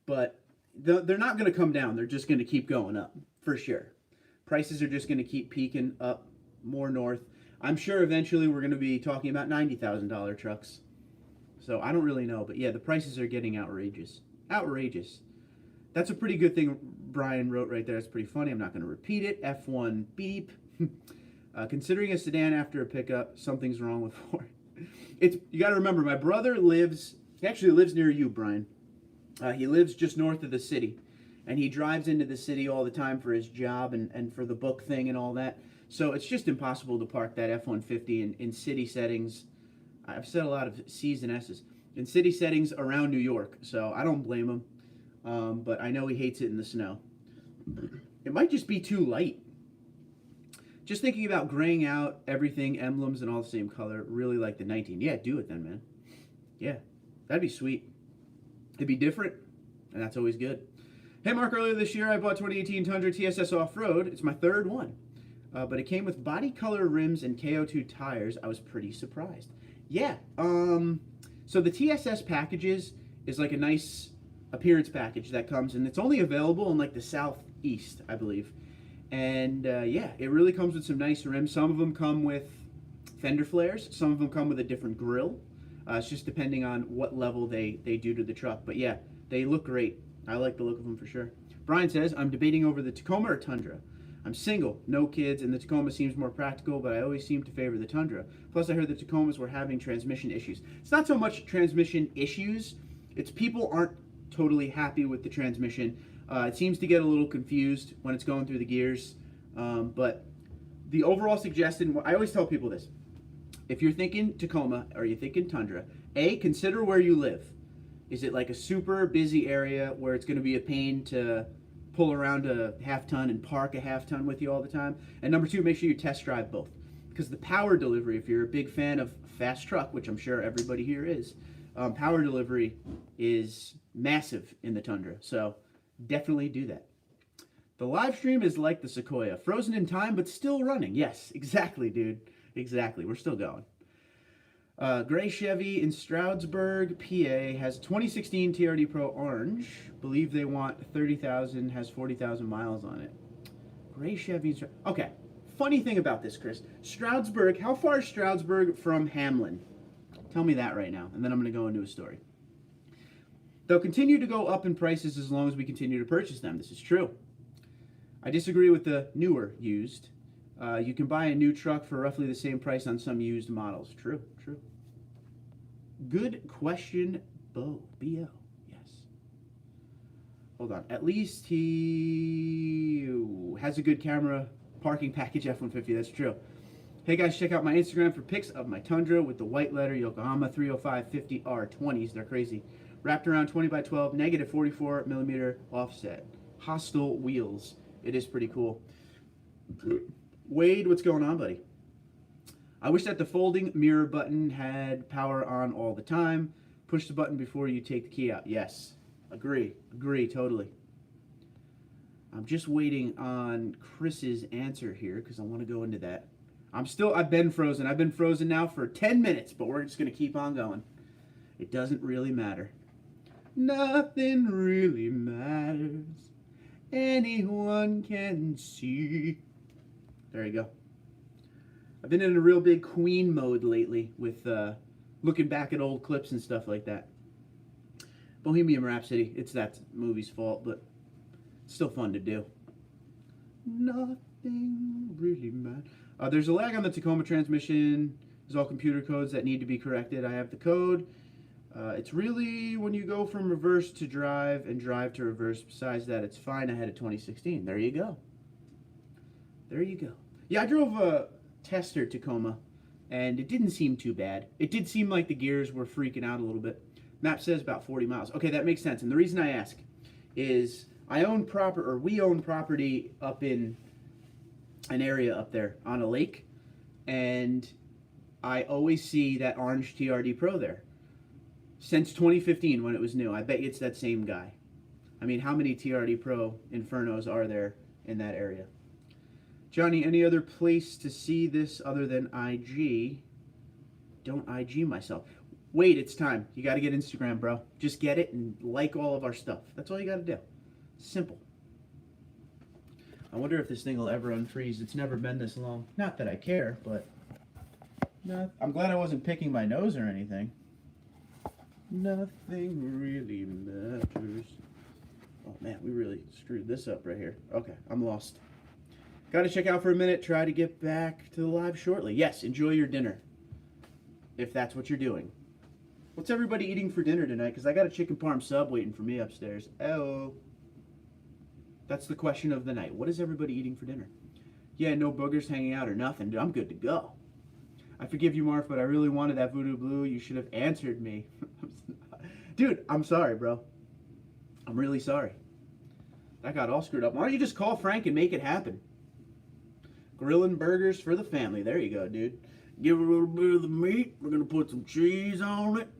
But they're not going to come down. They're just going to keep going up, for sure. Prices are just going to keep peaking up more north. I'm sure eventually we're going to be talking about $90,000 trucks. So I don't really know. But yeah, the prices are getting outrageous. Outrageous. That's a pretty good thing Brian wrote right there. It's pretty funny. I'm not going to repeat it. F1 beep. Considering a sedan after a pickup, something's wrong with Ford. You got to remember, my brother actually lives near you, Brian. He lives just north of the city. And he drives into the city all the time for his job and for the book thing and all that. So it's just impossible to park that F-150 in city settings. I've said a lot of C's and S's. In city settings around New York. So I don't blame him. But I know he hates it in the snow. It might just be too light. Just thinking about graying out everything, emblems, and all the same color. Really like the 19. Yeah, do it then, man. Yeah, that'd be sweet. It'd be different, and that's always good. Hey, Mark, earlier this year I bought 2018 Tundra TSS Off-Road. It's my third one. But it came with body color rims and KO2 tires. I was pretty surprised. Yeah, so the TSS packages is like a nice appearance package that comes, and it's only available in like the southeast, I believe. And yeah, it really comes with some nice rims. Some of them come with fender flares. Some of them come with a different grille. It's just depending on what level they do to the truck. But yeah, they look great. I like the look of them for sure. Brian says, I'm debating over the Tacoma or Tundra. I'm single, no kids, and the Tacoma seems more practical, but I always seem to favor the Tundra. Plus, I heard the Tacomas were having transmission issues. It's not so much transmission issues. It's people aren't totally happy with the transmission. It seems to get a little confused when it's going through the gears. But the overall suggestion, I always tell people this. If you're thinking Tacoma or you're thinking Tundra, A, consider where you live. Is it like a super busy area where it's going to be a pain to pull around a half-ton and park a half-ton with you all the time? And number two, make sure you test drive both. Because the power delivery, if you're a big fan of fast truck, which I'm sure everybody here is, power delivery is massive in the Tundra. So definitely do that. The live stream is like the Sequoia, frozen in time but still running. Yes, exactly, dude. Exactly. We're still going. Gray Chevy in Stroudsburg, PA, has 2016 TRD Pro Orange. Believe they want 30,000, has 40,000 miles on it. Gray Chevy. Okay. Funny thing about this, Chris. Stroudsburg, how far is Stroudsburg from Hamlin? Tell me that right now, and then I'm going to go into a story. They'll continue to go up in prices as long as we continue to purchase them. This is true. I disagree with the newer used. You can buy a new truck for roughly the same price on some used models. True, true. Good question, B.O. Yes. Hold on. At least he has a good camera parking package F-150. That's true. Hey guys, check out my Instagram for pics of my Tundra with the white letter Yokohama 305/50R20s. They're crazy. Wrapped around 20 by 12, negative 44 millimeter offset. Hostile wheels. It is pretty cool. Wade, what's going on, buddy? I wish that the folding mirror button had power on all the time. Push the button before you take the key out. Yes, agree, totally. I'm just waiting on Chris's answer here because I want to go into that. I've been frozen. I've been frozen now for 10 minutes, but we're just going to keep on going. It doesn't really matter. Nothing really matters. Anyone can see. There you go. I've been in a real big Queen mode lately with looking back at old clips and stuff like that. Bohemian Rhapsody, it's that movie's fault, but it's still fun to do. Nothing really matters. There's a lag on the Tacoma transmission. There's all computer codes that need to be corrected. I have the code. It's really when you go from reverse to drive and drive to reverse. Besides that, it's fine ahead of 2016. There you go. There you go. Yeah, I drove a Tester Tacoma, and it didn't seem too bad. It did seem like the gears were freaking out a little bit. Map says about 40 miles. Okay, that makes sense. And the reason I ask is we own property up in an area up there on a lake, and I always see that orange TRD Pro there. Since 2015 when it was new. I bet it's that same guy. I mean, how many TRD Pro Infernos are there in that area? Johnny, any other place to see this other than IG? Don't IG myself. Wait, it's time. You got to get Instagram, bro. Just get it and like all of our stuff. That's all you got to do. Simple. I wonder if this thing will ever unfreeze. It's never been this long. Not that I care, but I'm glad I wasn't picking my nose or anything. Nothing really matters. Oh man, we really screwed this up right here. Okay, I'm lost. Got to check out for a minute. Try to get back to the live shortly. Yes, enjoy your dinner. If that's what you're doing. What's everybody eating for dinner tonight? Because I got a chicken parm sub waiting for me upstairs. Oh. That's the question of the night. What is everybody eating for dinner? Yeah, no boogers hanging out or nothing. Dude, I'm good to go. I forgive you, Marv, but I really wanted that Voodoo Blue. You should have answered me. Dude, I'm sorry, bro. I'm really sorry. That got all screwed up. Why don't you just call Frank and make it happen? Grilling burgers for the family. There you go, dude. Give it a little bit of the meat. We're going to put some cheese on it.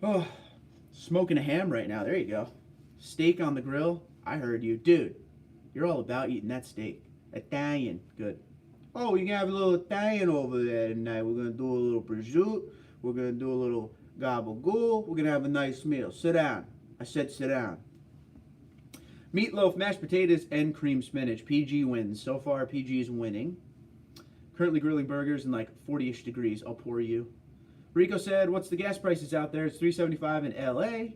Oh, smoking a ham right now. There you go. Steak on the grill. I heard you. Dude, you're all about eating that steak. Italian. Good. Oh, you can have a little Italian over there tonight. We're going to do a little prosciutto. We're going to do a little gabagool. We're going to have a nice meal. Sit down. I said sit down. Meatloaf, mashed potatoes, and cream spinach. PG wins. So far, PG is winning. Currently grilling burgers in like 40-ish degrees. I'll pour you. Rico said, what's the gas prices out there? It's $3.75 in LA.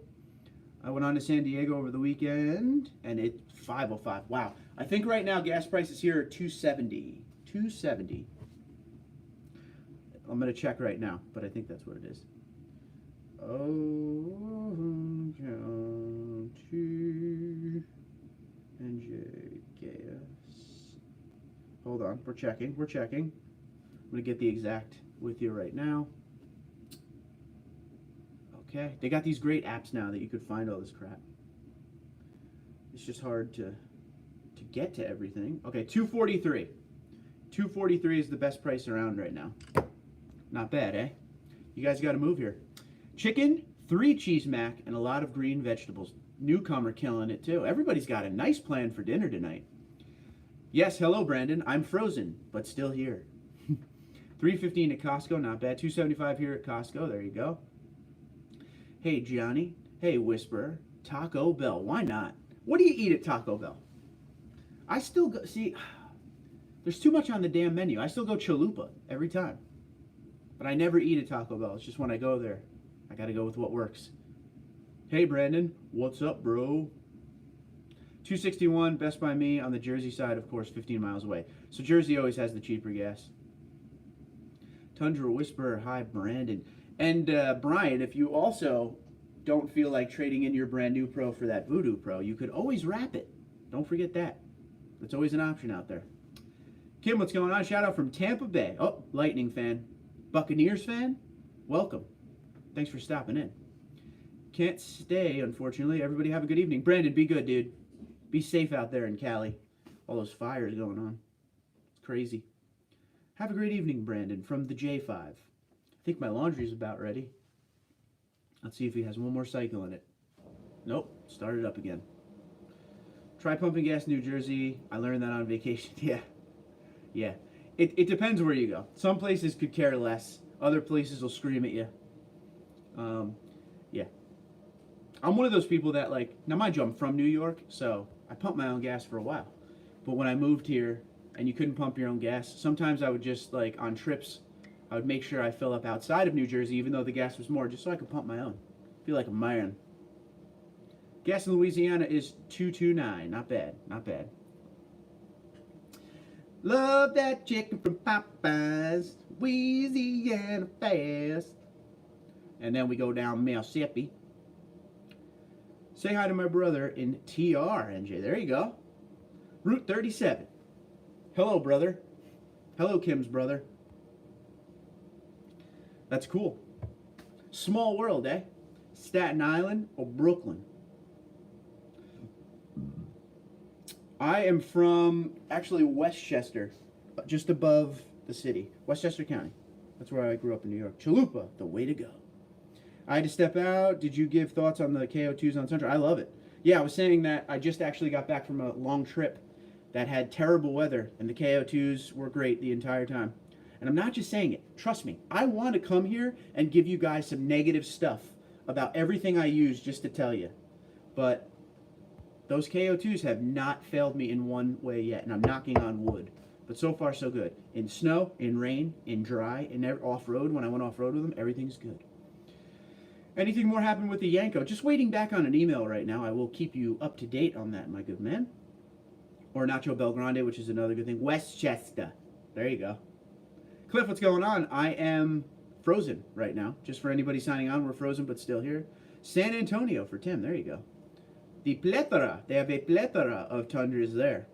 I went on to San Diego over the weekend, and it's $5.05. Wow. I think right now gas prices here are $2.70. $2.70. I'm going to check right now, but I think that's what it is. Oh, County NJKS. Hold on. We're checking. I'm going to get the exact with you right now. Okay. They got these great apps now that you could find all this crap. It's just hard to get to everything. Okay, $2.43. $2.43 is the best price around right now. Not bad, eh? You guys got to move here. Chicken, 3 cheese mac, and a lot of green vegetables. Newcomer killing it too. Everybody's got a nice plan for dinner tonight. Yes, hello, Brandon. I'm frozen, but still here. $3.15 at Costco, not bad. $2.75 here at Costco. There you go. Hey, Johnny. Hey, Whisperer. Taco Bell. Why not? What do you eat at Taco Bell? I still go, see, there's too much on the damn menu. I still go chalupa every time. But I never eat at Taco Bell. It's just when I go there, I got to go with what works. Hey, Brandon. What's up, bro? 261 Best Buy Me on the Jersey side, of course, 15 miles away. So Jersey always has the cheaper gas. Tundra Whisperer. Hi, Brandon. And Brian, if you also don't feel like trading in your brand new Pro for that Voodoo Pro, you could always wrap it. Don't forget that. That's always an option out there. Kim, what's going on? Shout out from Tampa Bay. Oh, Lightning fan. Buccaneers fan? Welcome. Thanks for stopping in. Can't stay, unfortunately. Everybody have a good evening. Brandon, be good, dude. Be safe out there in Cali. All those fires going on. It's crazy. Have a great evening, Brandon, from the J5. I think my laundry's about ready. Let's see if he has one more cycle in it. Nope, started up again. Try pumping gas in New Jersey. I learned that on vacation. Yeah. It depends where you go. Some places could care less. Other places will scream at you. Yeah. I'm one of those people that, like, now mind you, I'm from New York, so I pumped my own gas for a while. But when I moved here and you couldn't pump your own gas, sometimes I would just, like, on trips, I would make sure I fill up outside of New Jersey, even though the gas was more, just so I could pump my own. Feel like a man. Gas in Louisiana is $2.29. Not bad. Not bad. Love that chicken from Popeyes. Louisiana fast. And then we go down Mississippi. Say hi to my brother in TR, NJ. There you go. Route 37. Hello, brother. Hello, Kim's brother. That's cool. Small world, eh? Staten Island or Brooklyn? I am from, actually, Westchester, just above the city. Westchester County. That's where I grew up in New York. Chalupa, the way to go. I had to step out. Did you give thoughts on the KO2s on Tundra? I love it. Yeah, I was saying that I just actually got back from a long trip that had terrible weather, and the KO2s were great the entire time. And I'm not just saying it. Trust me. I want to come here and give you guys some negative stuff about everything I use just to tell you. But those KO2s have not failed me in one way yet, and I'm knocking on wood. But so far, so good. In snow, in rain, in dry, in off-road, when I went off-road with them, everything's good. Anything more happened with the Yanko? Just waiting back on an email right now. I will keep you up to date on that, my good man. Or Nacho Belgrande, which is another good thing. Westchester. There you go. Cliff, what's going on? I am frozen right now. Just for anybody signing on, we're frozen but still here. San Antonio for Tim. There you go. The plethora. They have a plethora of Tundras there.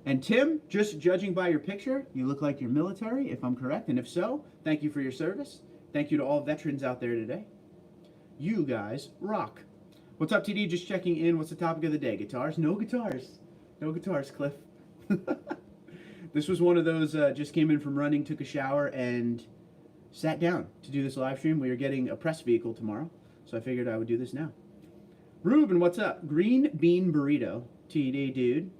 And Tim, just judging by your picture, you look like you're military, if I'm correct. And if so, thank you for your service. Thank you to all veterans out there today. You guys rock. What's up, TD? Just checking in. What's the topic of the day? Guitars? No guitars. No guitars, Cliff. This was one of those, just came in from running, took a shower, and sat down to do this live stream. We are getting a press vehicle tomorrow, so I figured I would do this now. Ruben, what's up? Green Bean Burrito. TD, dude.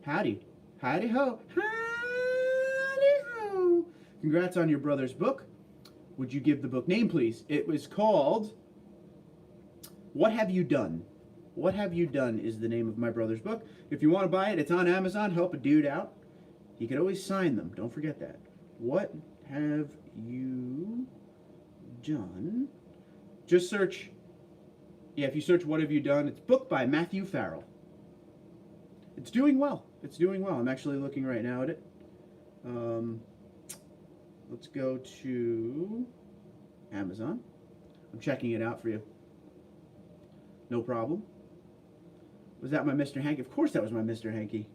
Howdy. Howdy ho. Howdy ho. Congrats on your brother's book. Would you give the book name, please? It was called What Have You Done? What Have You Done is the name of my brother's book. If you want to buy it, it's on Amazon. Help a dude out. He could always sign them. Don't forget that. What have you done? Just search. Yeah, if you search What Have You Done, it's a book by Matthew Farrell. It's doing well. It's doing well. I'm actually looking right now at it. Let's go to Amazon. I'm checking it out for you. No problem. Was that my Mr. Hanky? Of course that was my Mr. Hanky.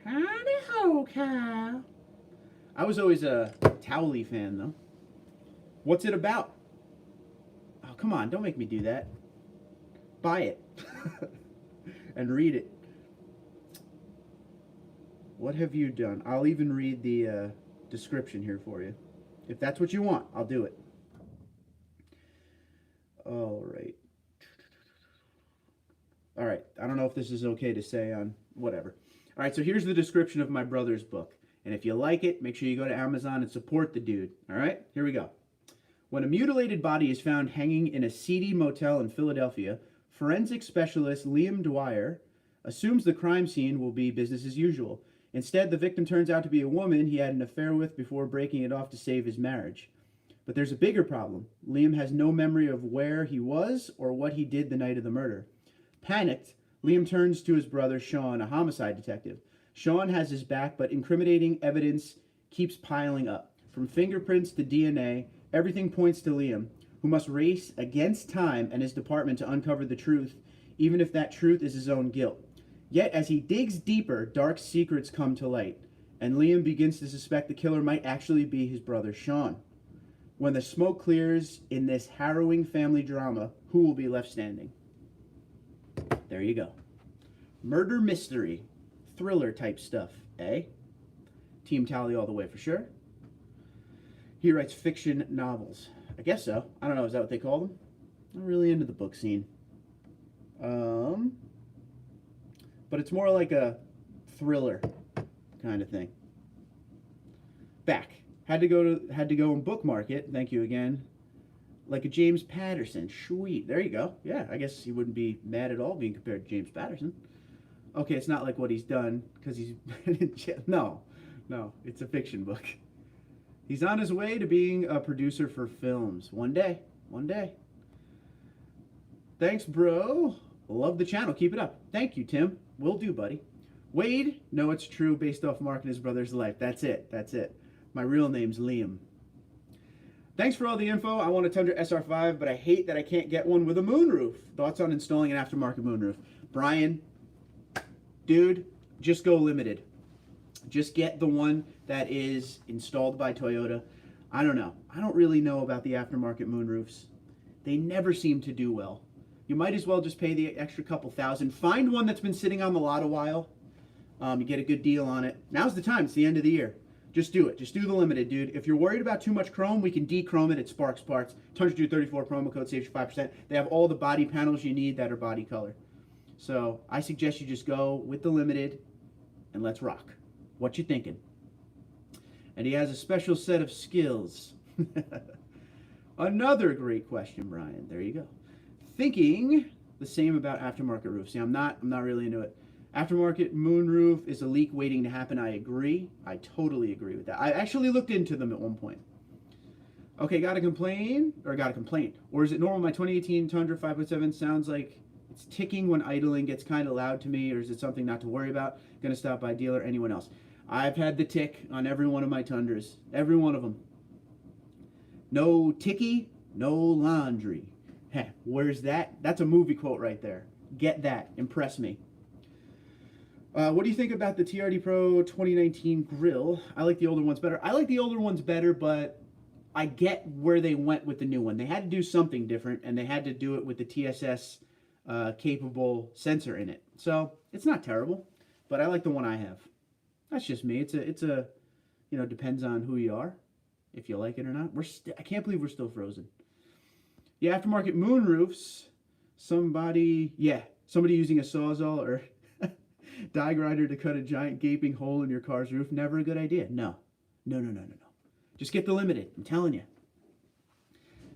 Howdy ho, cow. I was always a Towley fan, though. What's it about? Oh, come on. Don't make me do that. Buy it. And read it. What have you done? I'll even read the description here for you. If that's what you want, I'll do it. All right. All right. I don't know if this is okay to say on whatever. All right. So here's the description of my brother's book. And if you like it, make sure you go to Amazon and support the dude. All right. Here we go. When a mutilated body is found hanging in a seedy motel in Philadelphia, forensic specialist Liam Dwyer assumes the crime scene will be business as usual. Instead, the victim turns out to be a woman he had an affair with before breaking it off to save his marriage. But there's a bigger problem. Liam has no memory of where he was or what he did the night of the murder. Panicked, Liam turns to his brother Sean, a homicide detective. Sean has his back, but incriminating evidence keeps piling up. From fingerprints to DNA, everything points to Liam, who must race against time and his department to uncover the truth, even if that truth is his own guilt. Yet, as he digs deeper, dark secrets come to light, and Liam begins to suspect the killer might actually be his brother Sean. When the smoke clears in this harrowing family drama, who will be left standing? There you go. Murder mystery, thriller type stuff, eh? Team Tally all the way for sure. He writes fiction novels. I guess so. I don't know, is that what they call them? I'm really into the book scene. But it's more like a thriller kind of thing. Back. Had to go and bookmark it. Thank you again. Like a James Patterson. Sweet. There you go. Yeah, I guess he wouldn't be mad at all being compared to James Patterson. Okay, it's not like what he's done because he's no, it's a fiction book. He's on his way to being a producer for films. One day. Thanks, bro. Love the channel. Keep it up. Thank you, Tim. Will do, buddy. Wade, no, it's true based off Mark and his brother's life. That's it. My real name's Liam. Thanks for all the info. I want a Tundra SR5, but I hate that I can't get one with a moonroof. Thoughts on installing an aftermarket moonroof? Brian, dude, just go limited. Just get the one that is installed by Toyota. I don't know. I don't really know about the aftermarket moonroofs. They never seem to do well. You might as well just pay the extra couple thousand. Find one that's been sitting on the lot a while. You get a good deal on it. Now's the time. It's the end of the year. Just do it. Just do the limited, dude. If you're worried about too much chrome, we can de-chrome it at Sparks Parts. TundraDude34 promo code saves you 5%. They have all the body panels you need that are body color. So I suggest you just go with the limited and let's rock. What you thinking? And he has a special set of skills. Another great question, Brian. There you go. Thinking the same about aftermarket roofs. See, I'm not really into it. Aftermarket moonroof is a leak waiting to happen. I agree. I totally agree with that. I actually looked into them at one point. Okay, got a complaint. Or is it normal? My 2018 Tundra 5.7 sounds like it's ticking when idling, gets kind of loud to me, or is it something not to worry about? Gonna stop by dealer, anyone else? I've had the tick on every one of my Tundras. Every one of them. No ticky, no laundry. Heh, where's that? That's a movie quote right there. Get that. Impress me. What do you think about the TRD Pro 2019 grill? I like the older ones better. I like the older ones better, but I get where they went with the new one. They had to do something different, and they had to do it with the TSS capable sensor in it. So it's not terrible, but I like the one I have. That's just me. It's a you know, depends on who you are, if you like it or not. I can't believe we're still frozen. Yeah, aftermarket moonroofs. Somebody using a Sawzall or die grinder to cut a giant gaping hole in your car's roof. Never a good idea. No. Just get the limited. I'm telling you.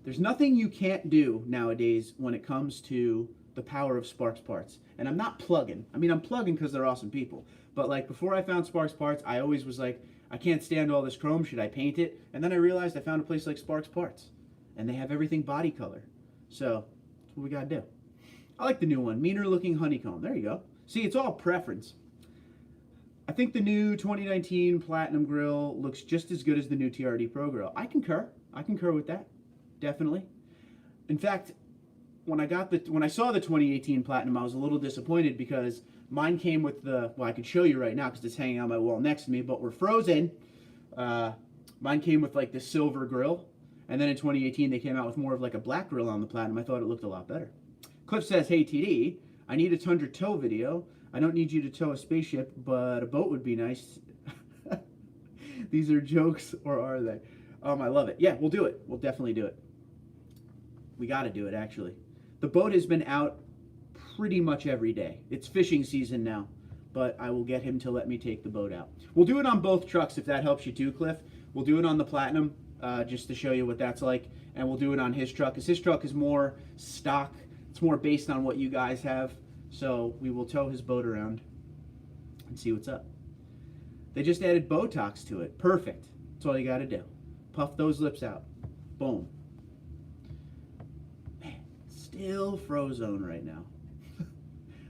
There's nothing you can't do nowadays when it comes to the power of Sparks Parts. And I'm not plugging. I mean, I'm plugging because they're awesome people. But like before I found Sparks Parts, I always was like, I can't stand all this chrome. Should I paint it? And then I realized I found a place like Sparks Parts. And they have everything body color. So that's what we got to do. I like the new one. Meaner looking honeycomb. There you go. See, it's all preference. I think the new 2019 Platinum grill looks just as good as the new TRD Pro grill. I concur. I concur with that. Definitely. In fact, when I saw the 2018 Platinum, I was a little disappointed because mine came with the, well, I could show you right now because it's hanging on my wall next to me, but we're frozen. Mine came with like the silver grill, and then in 2018 they came out with more of like a black grill on the Platinum. I thought it looked a lot better. Cliff says, hey TD, I need a Tundra tow video. I don't need you to tow a spaceship, but a boat would be nice. These are jokes, or are they? I love it. Yeah, we'll do it. We'll definitely do it. We got to do it, actually. The boat has been out pretty much every day. It's fishing season now, but I will get him to let me take the boat out. We'll do it on both trucks if that helps you too, Cliff. We'll do it on the Platinum just to show you what that's like, and we'll do it on his truck because his truck is more stock. It's more based on what you guys have. So we will tow his boat around and see what's up. They just added Botox to it. Perfect. That's all you got to do. Puff those lips out. Boom. Man, still frozone right now.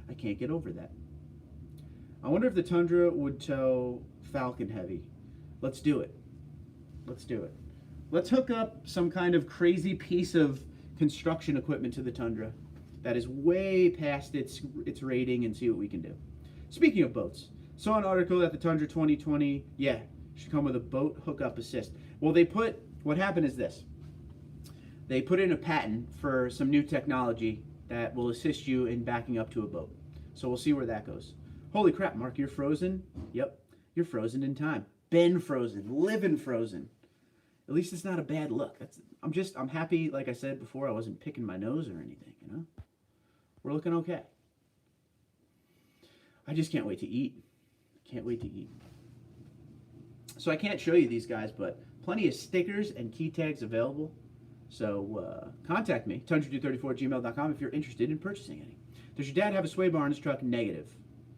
I can't get over that. I wonder if the Tundra would tow Falcon Heavy. Let's do it. Let's do it. Let's hook up some kind of crazy piece of construction equipment to the Tundra that is way past its rating and see what we can do. Speaking of boats, saw an article that the Tundra 2020, should come with a boat hookup assist. Well, what happened is this. They put in a patent for some new technology that will assist you in backing up to a boat. So we'll see where that goes. Holy crap, Mark, you're frozen? Yep, you're frozen in time. Been frozen, living frozen. At least it's not a bad look. I'm happy, like I said before, I wasn't picking my nose or anything, you know? We're looking okay. I just can't wait to eat. Can't wait to eat. So I can't show you these guys, but plenty of stickers and key tags available. So contact me, TundraDude34@gmail.com if you're interested in purchasing any. Does your dad have a sway bar on his truck? Negative.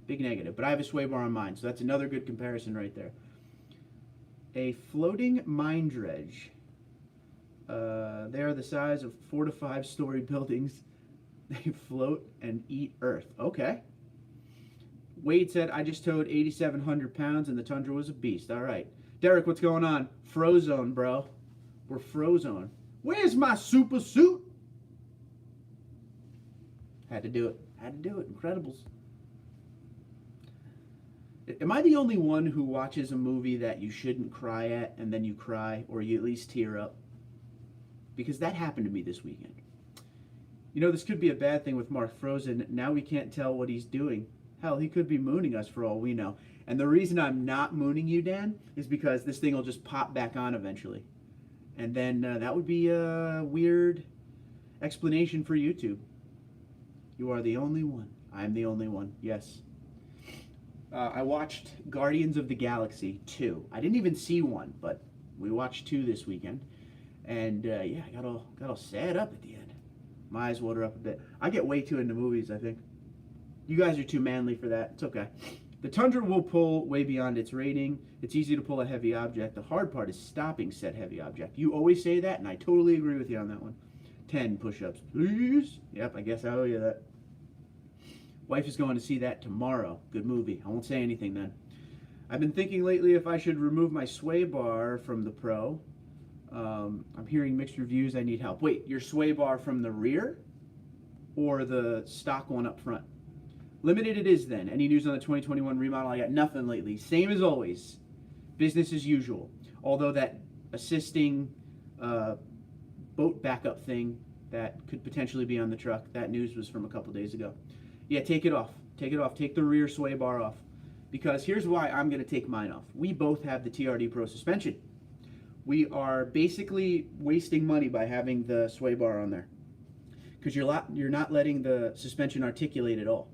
Big negative. But I have a sway bar on mine, so that's another good comparison right there. A floating mine dredge. They are the size of 4 to 5 story buildings. They float and eat earth. Okay. Wade said, I just towed 8,700 pounds and the Tundra was a beast. All right. Derek, what's going on? Frozone, bro. We're frozone. Where's my super suit? Had to do it. Had to do it. Incredibles. Am I the only one who watches a movie that you shouldn't cry at and then you cry or you at least tear up? Because that happened to me this weekend. You know, this could be a bad thing with Mark Frozen. Now we can't tell what he's doing. Hell, he could be mooning us for all we know. And the reason I'm not mooning you, Dan, is because this thing will just pop back on eventually. And then that would be a weird explanation for YouTube. You are the only one. I'm the only one. Yes. I watched Guardians of the Galaxy 2. I didn't even see 1, but we watched 2 this weekend. And I got all sad up at the end. My eyes water up a bit. I get way too into movies, I think. You guys are too manly for that. It's okay. The Tundra will pull way beyond its rating. It's easy to pull a heavy object. The hard part is stopping said heavy object. You always say that, and I totally agree with you on that one. 10 push-ups, please. Yep, I guess I owe you that. Wife is going to see that tomorrow. Good movie. I won't say anything then. I've been thinking lately if I should remove my sway bar from the Pro. I'm hearing mixed reviews. I need help. Wait, your sway bar from the rear or the stock one up front? Limited it is then. Any news on the 2021 remodel? I got nothing lately. Same as always. Business as usual. Although that assisting boat backup thing that could potentially be on the truck, that news was from a couple days ago. Yeah, take it off. Take it off. Take the rear sway bar off. Because here's why I'm going to take mine off. We both have the TRD Pro suspension. We are basically wasting money by having the sway bar on there. Because you're not letting the suspension articulate at all.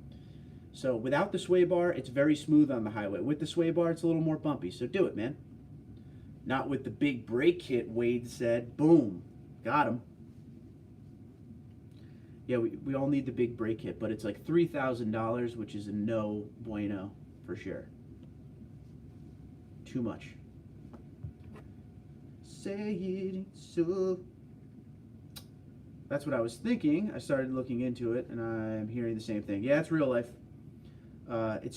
So without the sway bar, it's very smooth on the highway. With the sway bar, it's a little more bumpy. So do it, man. Not with the big brake kit, Wade said. Boom. Got him. Yeah, we all need the big brake kit, but it's like $3,000, which is a no bueno for sure. Too much. Say it ain't so. That's what I was thinking. I started looking into it, and I'm hearing the same thing. Yeah, it's real life. It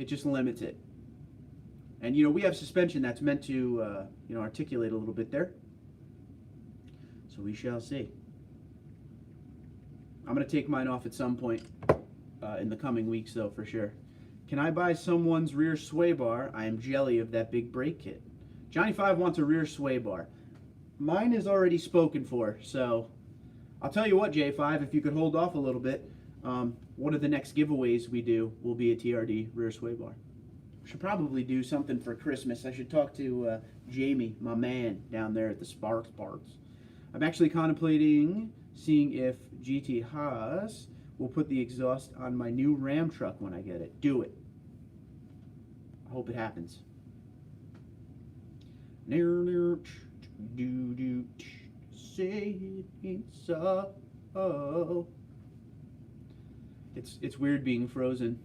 just limits it. And you know, we have suspension that's meant to articulate a little bit there. So we shall see. I'm gonna take mine off at some point in the coming weeks, though, for sure. Can I buy someone's rear sway bar? I am jelly of that big brake kit. Johnny 5 wants a rear sway bar. Mine is already spoken for, so I'll tell you what, J5, if you could hold off a little bit, one of the next giveaways we do will be a TRD rear sway bar. Should probably do something for Christmas. I should talk to Jamie, my man, down there at the Sparks Parts. I'm actually contemplating seeing if GT Haas will put the exhaust on my new Ram truck when I get it. Do it. I hope it happens. Say it ain't so. It's weird being frozen.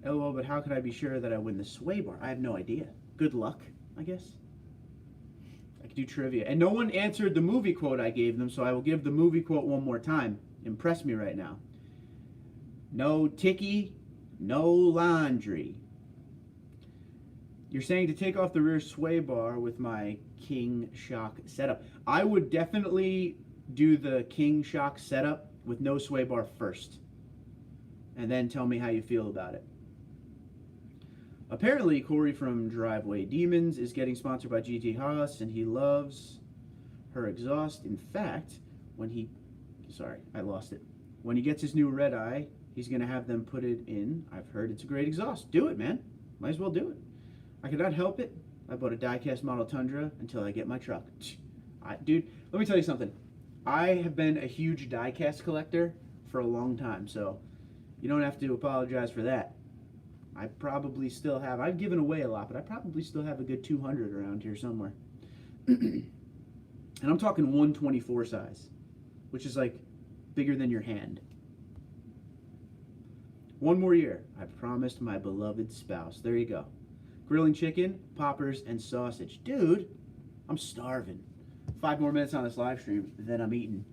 LOL, but how can I be sure that I win the sway bar? I have no idea. Good luck, I guess. I could do trivia. And no one answered the movie quote I gave them, so I will give the movie quote one more time. Impress me right now. No ticky, no laundry. You're saying to take off the rear sway bar with my King Shock setup. I would definitely do the King Shock setup with no sway bar first. and then tell me how you feel about it. Apparently, Corey from Driveway Demons is getting sponsored by GT Haas, and he loves her exhaust. In fact, when he... Sorry, I lost it. When he gets his new red eye, he's going to have them put it in. I've heard it's a great exhaust. Do it, man. Might as well do it. I could not help it. I bought a die-cast model Tundra until I get my truck. Dude, let me tell you something. I have been a huge die-cast collector for a long time, so you don't have to apologize for that. I probably still have, I've given away a lot, but I probably still have a good 200 around here somewhere. And I'm talking 124 size, which is like bigger than your hand. One more year, I promised my beloved spouse. There you go. Grilling chicken, poppers, and sausage. Dude, I'm starving. 5 more minutes on this live stream, then I'm eating.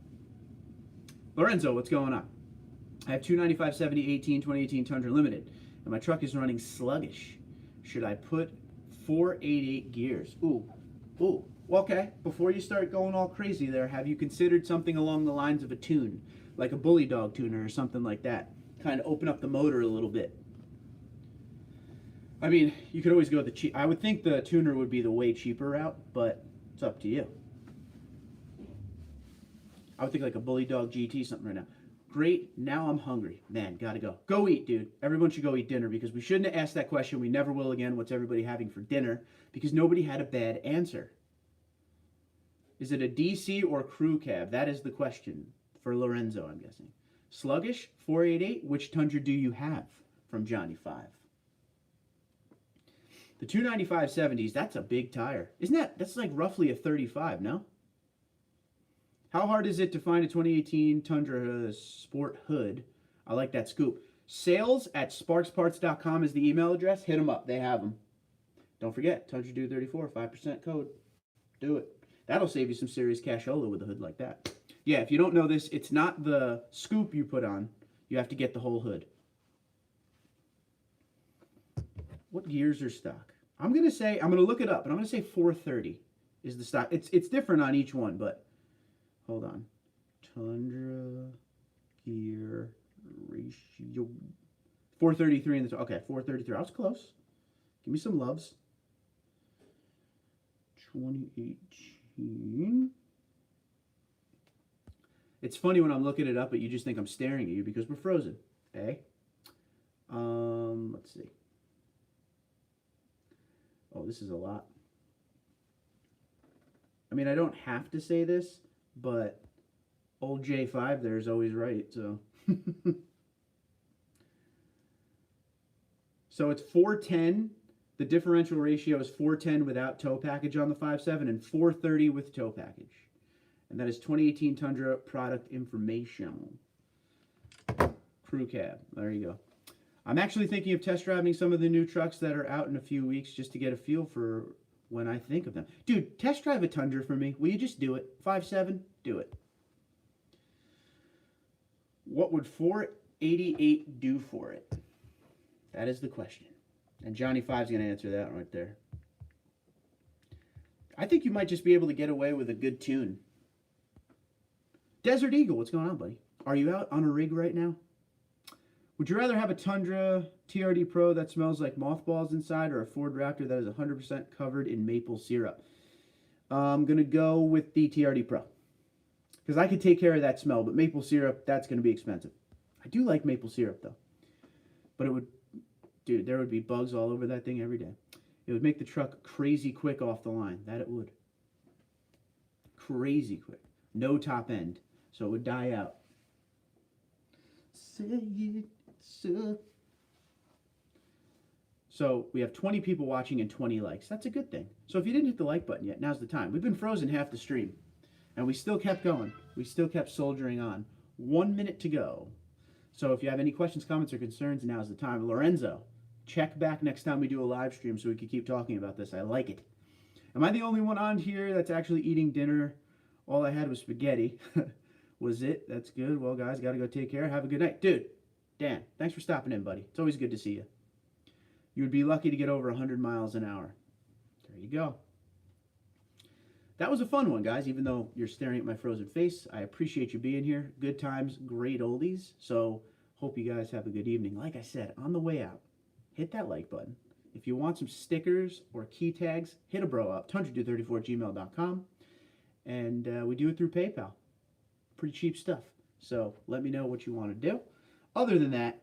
Lorenzo, what's going on? I have 295/70 2018 Tundra Limited, and my truck is running sluggish. Should I put 488 gears? Ooh. Well, okay. Before you start going all crazy there, have you considered something along the lines of a tune, like a bully dog tuner or something like that? Kind of open up the motor a little bit. I mean, you could always go the cheap. I would think the tuner would be the way cheaper route, but it's up to you. I would think like a bully dog GT something right now. Great, now I'm hungry. Man, gotta go. Go eat, dude. Everyone should go eat dinner because we shouldn't have asked that question. We never will again. What's everybody having for dinner? Because nobody had a bad answer. Is it a DC or crew cab? That is the question for Lorenzo, I'm guessing. Sluggish, 488. Which Tundra do you have? From Johnny 5. The 295/70s, that's a big tire. Isn't that's like roughly a 35, no? How hard is it to find a 2018 Tundra Sport hood? I like that scoop. Sales@sparksparts.com is the email address. Hit them up. They have them. Don't forget, TundraDude34, 5% code. Do it. That'll save you some serious cashola with a hood like that. Yeah, if you don't know this, it's not the scoop you put on. You have to get the whole hood. What gears are stock? I'm going to look it up, and I'm going to say 430 is the stock. It's different on each one, but hold on. Tundra gear ratio. 433 in the, okay, 433. I was close. Give me some loves. 2018. It's funny when I'm looking it up, but you just think I'm staring at you because we're frozen. Eh? Let's see. Oh, this is a lot. I mean, I don't have to say this, but old J5 there is always right, so. So it's 410. The differential ratio is 410 without tow package on the 5.7 and 430 with tow package. And that is 2018 Tundra product information. Crew cab. There you go. I'm actually thinking of test driving some of the new trucks that are out in a few weeks just to get a feel for when I think of them. Dude, test drive a Tundra for me. Will you just do it? 5.7? Do it. What would 488 do for it? That is the question. And Johnny 5's going to answer that right there. I think you might just be able to get away with a good tune. Desert Eagle, what's going on, buddy? Are you out on a rig right now? Would you rather have a Tundra TRD Pro that smells like mothballs inside or a Ford Raptor that is 100% covered in maple syrup? I'm going to go with the TRD Pro. Because I could take care of that smell, but maple syrup, that's going to be expensive. I do like maple syrup, though. But it would, dude, there would be bugs all over that thing every day. It would make the truck crazy quick off the line. That it would. Crazy quick. No top end. So it would die out. Say it, so. So we have 20 people watching and 20 likes. That's a good thing. So if you didn't hit the like button yet, now's the time. We've been frozen half the stream. And we still kept going. We still kept soldiering on. 1 minute to go. So if you have any questions, comments, or concerns, now's the time. Lorenzo, check back next time we do a live stream so we can keep talking about this. I like it. Am I the only one on here that's actually eating dinner? All I had was spaghetti. Was it? That's good. Well, guys, got to go take care. Have a good night. Dude, Dan, thanks for stopping in, buddy. It's always good to see you. You would be lucky to get over 100 miles an hour. There you go. That was a fun one, guys, even though you're staring at my frozen face. I appreciate you being here. Good times, great oldies. So Hope you guys have a good evening. Like I said, on the way out, hit that like button. If you want some stickers or key tags, hit a bro up, TundraDude34@gmail.com. And we do it through PayPal. Pretty cheap stuff. So let me know what you want to do. Other than that,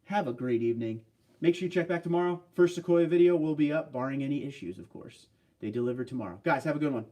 have a great evening. Make sure you check back tomorrow. First Sequoia video will be up, barring any issues, of course. They deliver tomorrow. Guys, have a good one.